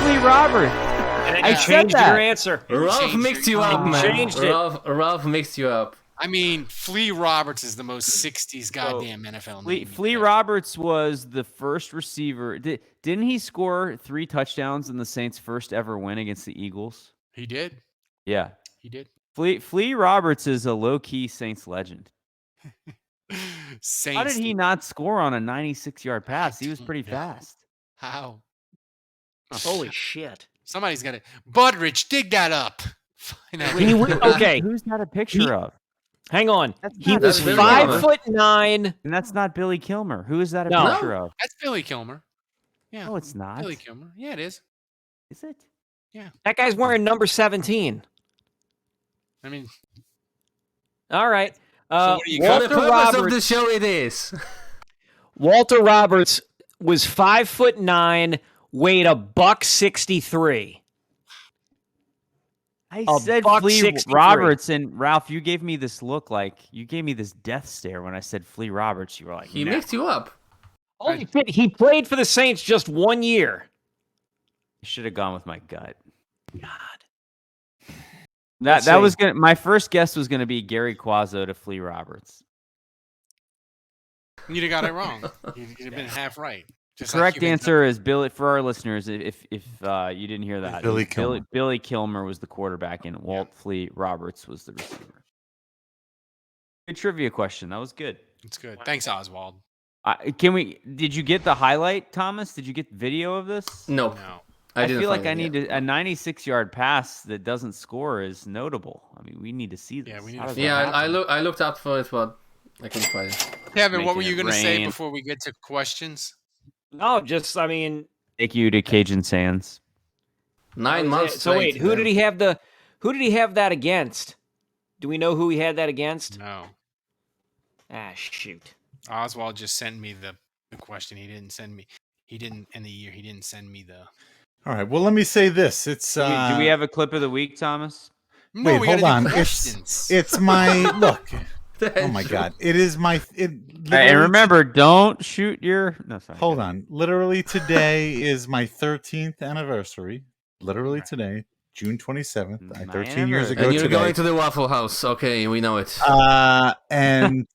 Flea Roberts. And then you changed your answer. Ralph mixed you up, man. Changed it. Ralph mixed you up. I mean, Flea Roberts is the most 60s goddamn NFL name. Flea Roberts was the first receiver. Didn't he score 3 touchdowns in the Saints' first ever win against the Eagles? He did. Yeah. He did. Flea Roberts is a low-key Saints legend. Saints. How did he not score on a 96-yard pass? He was pretty fast. How? Holy shit. Somebody's got it. Budrich, dig that up. Okay. Who's that a picture of? Hang on. He not was Billy 5'9". And that's not Billy Kilmer. Who is that a No. picture of? That's Billy Kilmer. Yeah. No, it's not. Billy Kilmer. Yeah, it is. Is it? That guy's wearing number 17. I mean, All right. what do you For the Walter purpose Roberts. of the show, it is. Walter Roberts was 5'9", weighed $163. I A said buck Flea 63. Roberts, and Ralph, you gave me this look like you gave me this death stare when I said Flea Roberts. You were like, He "No." mixed you up. Holy shit, he played for the Saints just 1 year. I should have gone with my gut. God. That was gonna. My first guess was gonna be Gary Quazzo to Flea Roberts. you'd have got it wrong. You'd have been half right. Just Correct like you answer is Billy. For our listeners, if you didn't hear that, Billy it was Kilmer. Billy Kilmer was the quarterback, and Walt Flea Roberts was the receiver. Good trivia question. That was good. It's good. Thanks, Oswald. Did you get the highlight, Thomas? Did you get video of this? Nope. No. I I didn't feel like find I it need yet. a 96-yard pass that doesn't score is notable. I mean, we need to see this. Yeah, we need How to does that Yeah, happen? I looked up for it, but I couldn't find it. Kevin, what Making were you it going to say rain. before we get to questions? No, just, I mean. Take you to Cajun Sands. 9 months. So wait, straight, who man. did he have that against? Do we know who he had that against? No. Ah, shoot. Oswald just sent me the question. He didn't send me. He didn't end the year. He didn't send me the. All right. Well, let me say this. It's Do we have a clip of the week, Thomas? No, wait, we hold gotta on. do questions. It's my look. That's Oh my true. God! It is my. And literally- remember, don't shoot your. No, sorry. Hold on. Literally today is my 13th anniversary. Literally today, June 27th. My 13 years anniversary. ago And you're today. going to the Waffle House. Okay, we know it. And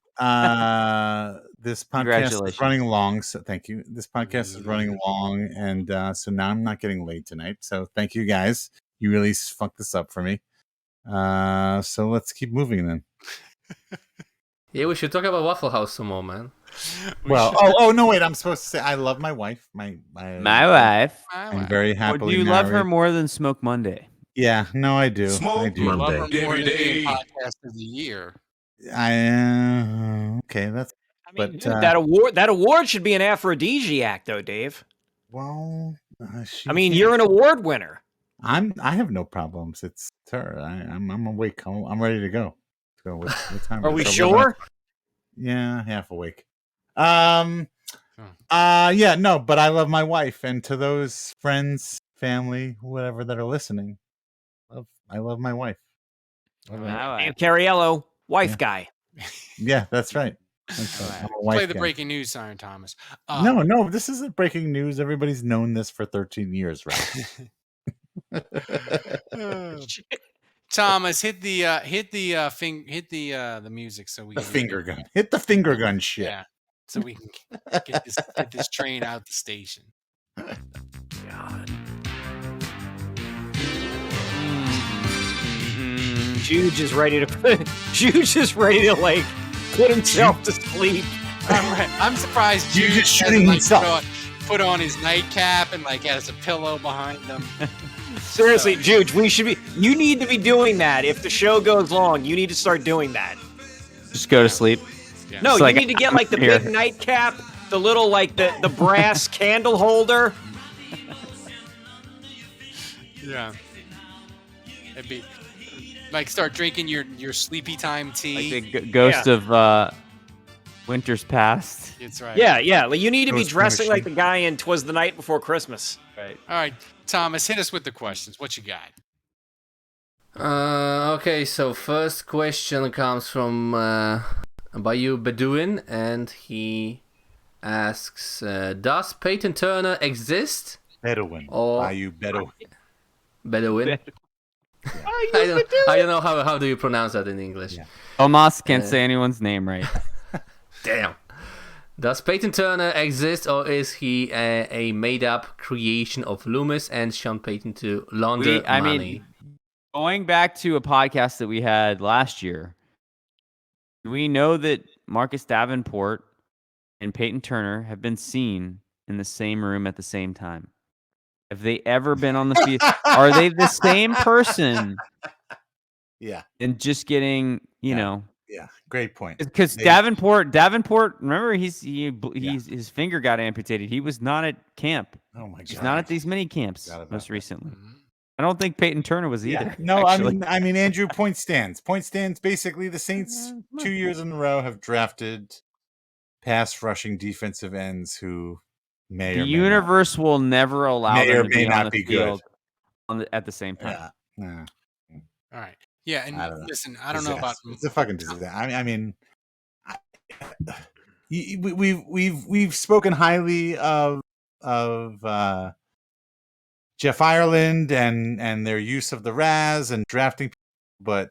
this podcast is Congratulations. running long. So thank you. This podcast is running long, and so now I'm not getting laid tonight. So thank you guys. You really fucked this up for me. So let's keep moving then. Yeah, we should talk about Waffle House some more, man. Well, oh no, wait. I'm supposed to say I love my wife. My wife. I'm very Or happily do you love her married. more than Smoke Monday? Yeah, no, I do. I Smoke do. Love her Monday. more Every than being day. podcast of the year. Okay. That's I mean, But, dude, that award should be an aphrodisiac, though, Dave. well. I mean, you're an award winner. I have no problems. It's her. I'm awake. I'm ready to go. So what time? Are we so sure? Yeah, half awake. Yeah, no, but I love my wife, and to those friends, family, whatever that are listening, I love my wife. Love her. Dave Cariello, wife Yeah. guy. Yeah, that's right. That's right. I'm a wife Play the guy. breaking news siren, Thomas. No, this isn't breaking news. Everybody's known this for 13 years, right? Thomas, hit the music so we The can finger gun. Hit the finger gun shit. Yeah, so we can get this train out the station. Juge is ready to like put himself to sleep. I'm surprised Jude Jude is shooting hasn't, himself. put on his nightcap and like has a pillow behind him. Seriously, Juge, you need to be doing that. If the show goes long, you need to start doing that. Just go to sleep. Yeah. No, It's you like, need to get like the here. big nightcap, the little like the brass candle holder. Yeah. It'd be like start drinking your sleepy time tea. Like the ghost of Winter's Past. That's right. Yeah. Like you need to be Ghost dressing like the machine. guy in "'Twas the Night Before Christmas." Right. All right, Thomas, hit us with the questions. What you got? Okay, so first question comes from Bayou Bedouin, and he asks, does Peyton Turner exist? Bedouin. Or- Bayou Bedouin. Bedouin. I don't know how do you pronounce that in English. Yeah. Tomas can't say anyone's name right. Damn. Does Peyton Turner exist, or is he a made-up creation of Loomis and Sean Payton to launder money? Going back to a podcast that we had last year, we know that Marcus Davenport and Peyton Turner have been seen in the same room at the same time. Have they ever been on the field? Are they the same person? Yeah. And just getting, you know. Yeah, great point. Because Davenport, remember his finger got amputated. He was not at camp. Oh my god. He's not at these mini camps most recently. I don't think Peyton Turner was either. No, actually. I mean Andrew, point stands. Point stands. Basically, the Saints 2 years in a row have drafted pass rushing defensive ends who the universe will never allow them to be on the field at the same time. Yeah. All right. Yeah, and listen, I don't know about it's a fucking disaster. I mean, we've spoken highly of Jeff Ireland and their use of the Raz and drafting, but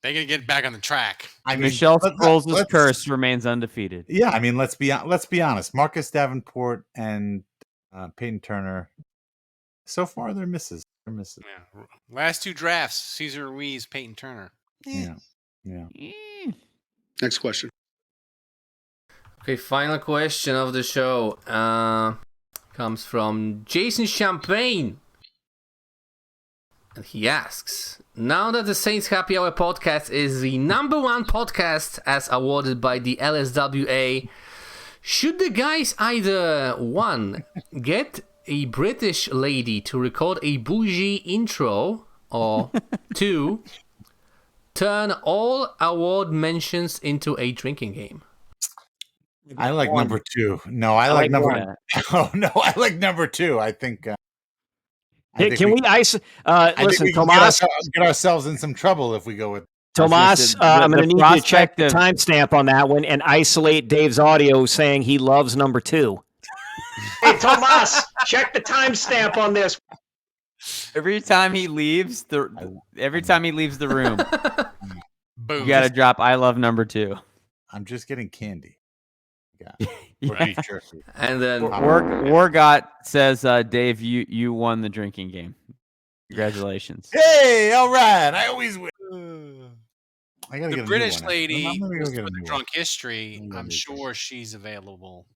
they gotta get back on the track. I mean, Michelle Sproles' curse remains undefeated. Yeah, I mean, let's be honest. Marcus Davenport and Peyton Turner, so far they're misses. Yeah. Last 2 drafts: Cesar Ruiz, Peyton Turner. Yeah. Next question. Okay, final question of the show comes from Jason Champagne. And he asks, now that the Saints Happy Hour podcast is the #1 podcast as awarded by the LSWA, should the guys either 1, get a British lady to record a bougie intro, or 2, turn all award mentions into a drinking game? I like number 2. No, I like number. Oh no, I like number 2. I think. Can we listen, Tomas? Get ourselves in some trouble if we go with Tomas. I'm going to need you to check the timestamp on that one and isolate Dave's audio saying he loves number 2. Hey, Tomas, check the timestamp on this. Every time he leaves the room, Boom. you got to drop "I love number 2." I'm just getting candy. And then Wargot says, Dave, you won the drinking game. Congratulations. Hey, all right. I always win. I gotta The get a British new one. lady I'm gonna go with get a the new drunk one. history, I'm sure she's available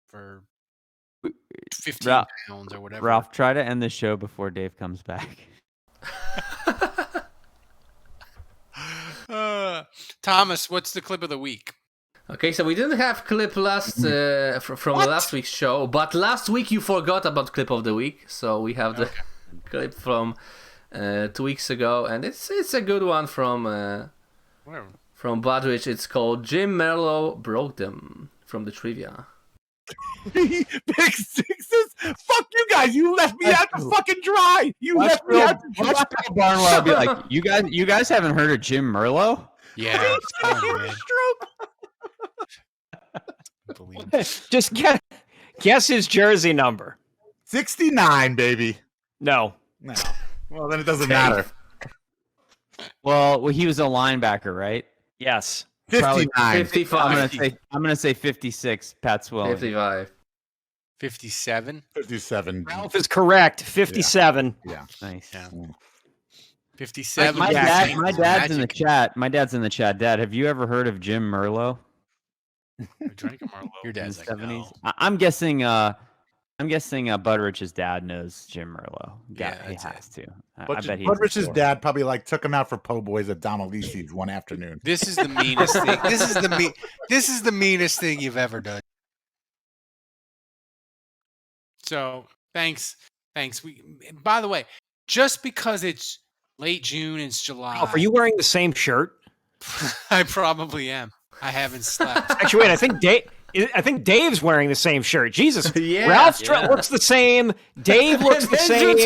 for 15 pounds or whatever. Ralph, try to end the show before Dave comes back. Thomas, what's the clip of the week? Okay, so we didn't have clip from last week's show, but last week you forgot about clip of the week, so we have the clip from 2 weeks ago, and it's a good one from Budrich. It's called "Jim Merlo Broke Them" from the trivia. Big sixes? Fuck you guys! You left me out to fucking dry. You left me out to dry. Barnwell be like, you guys haven't heard of Jim Merlo? Yeah. Just guess his jersey number. 69, baby. No. Well, then it doesn't matter. Well, he was a linebacker, right? Yes. 59. 55. I'm gonna say 56. Pat Swilling. 55. 57. 57. Ralph is correct. 57. Yeah. Nice. Yeah. 57. My dad's in the chat. My dad's in the chat. Dad, have you ever heard of Jim Merlo? Your dad's like, 70s. No. I'm guessing Budrich's dad knows Jim Merlo. Yeah, he has to. I bet Budrich's dad probably took him out for po' boys at Donalisi's one afternoon. This is the meanest thing. This is the meanest thing you've ever done. So thanks. By the way, just because it's late June, it's July. Are you wearing the same shirt? I probably am. I haven't slept. Actually, wait. I think Dave's wearing the same shirt. Jesus. Yeah, Ralph looks the same. Dave looks the same.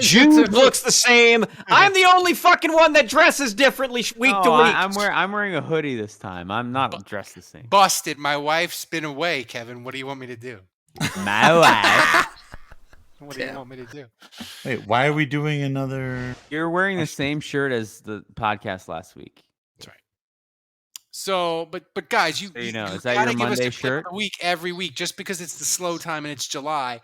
Jude looks the same. I'm the only fucking one that dresses differently week to week. I'm wearing a hoodie this time. I'm not dressed the same. Busted. My wife's been away, Kevin. What do you want me to do? My wife. What do you want me to do? Wait, why are we doing another? You're wearing the same shirt as the podcast last week. That's right. So, but guys, you know, you is that gotta your give Monday us a clip shirt? of the week every week. Just because it's the slow time and it's July,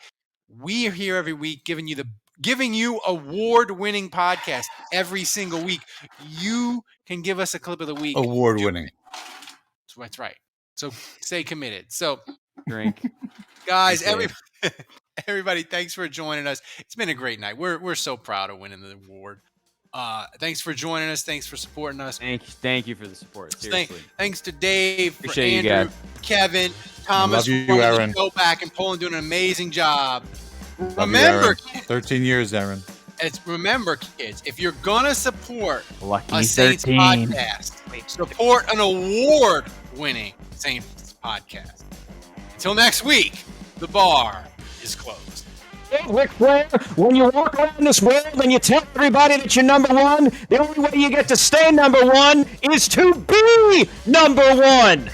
we are here every week giving you award-winning podcast every single week. You can give us a clip of the week. Award-winning. That's right. So stay committed. So Drink. guys, Drink, everybody, thanks for joining us. It's been a great night. We're so proud of winning the award. Thanks for joining us. Thanks for supporting us. Thank you for the support. Seriously. Thanks to Dave, for Appreciate you Andrew, guys. Kevin, Thomas, love you, running Aaron. the show back and pulling, doing an amazing job. Love you, Remember, Aaron. kids, 13 years, Aaron. remember, kids, if you're gonna support Lucky a Saints 13. podcast, support an award-winning Saints podcast. Until next week, the bar is closed. Ric Flair, when you walk around this world and you tell everybody that you're number one, the only way you get to stay number one is to be number one.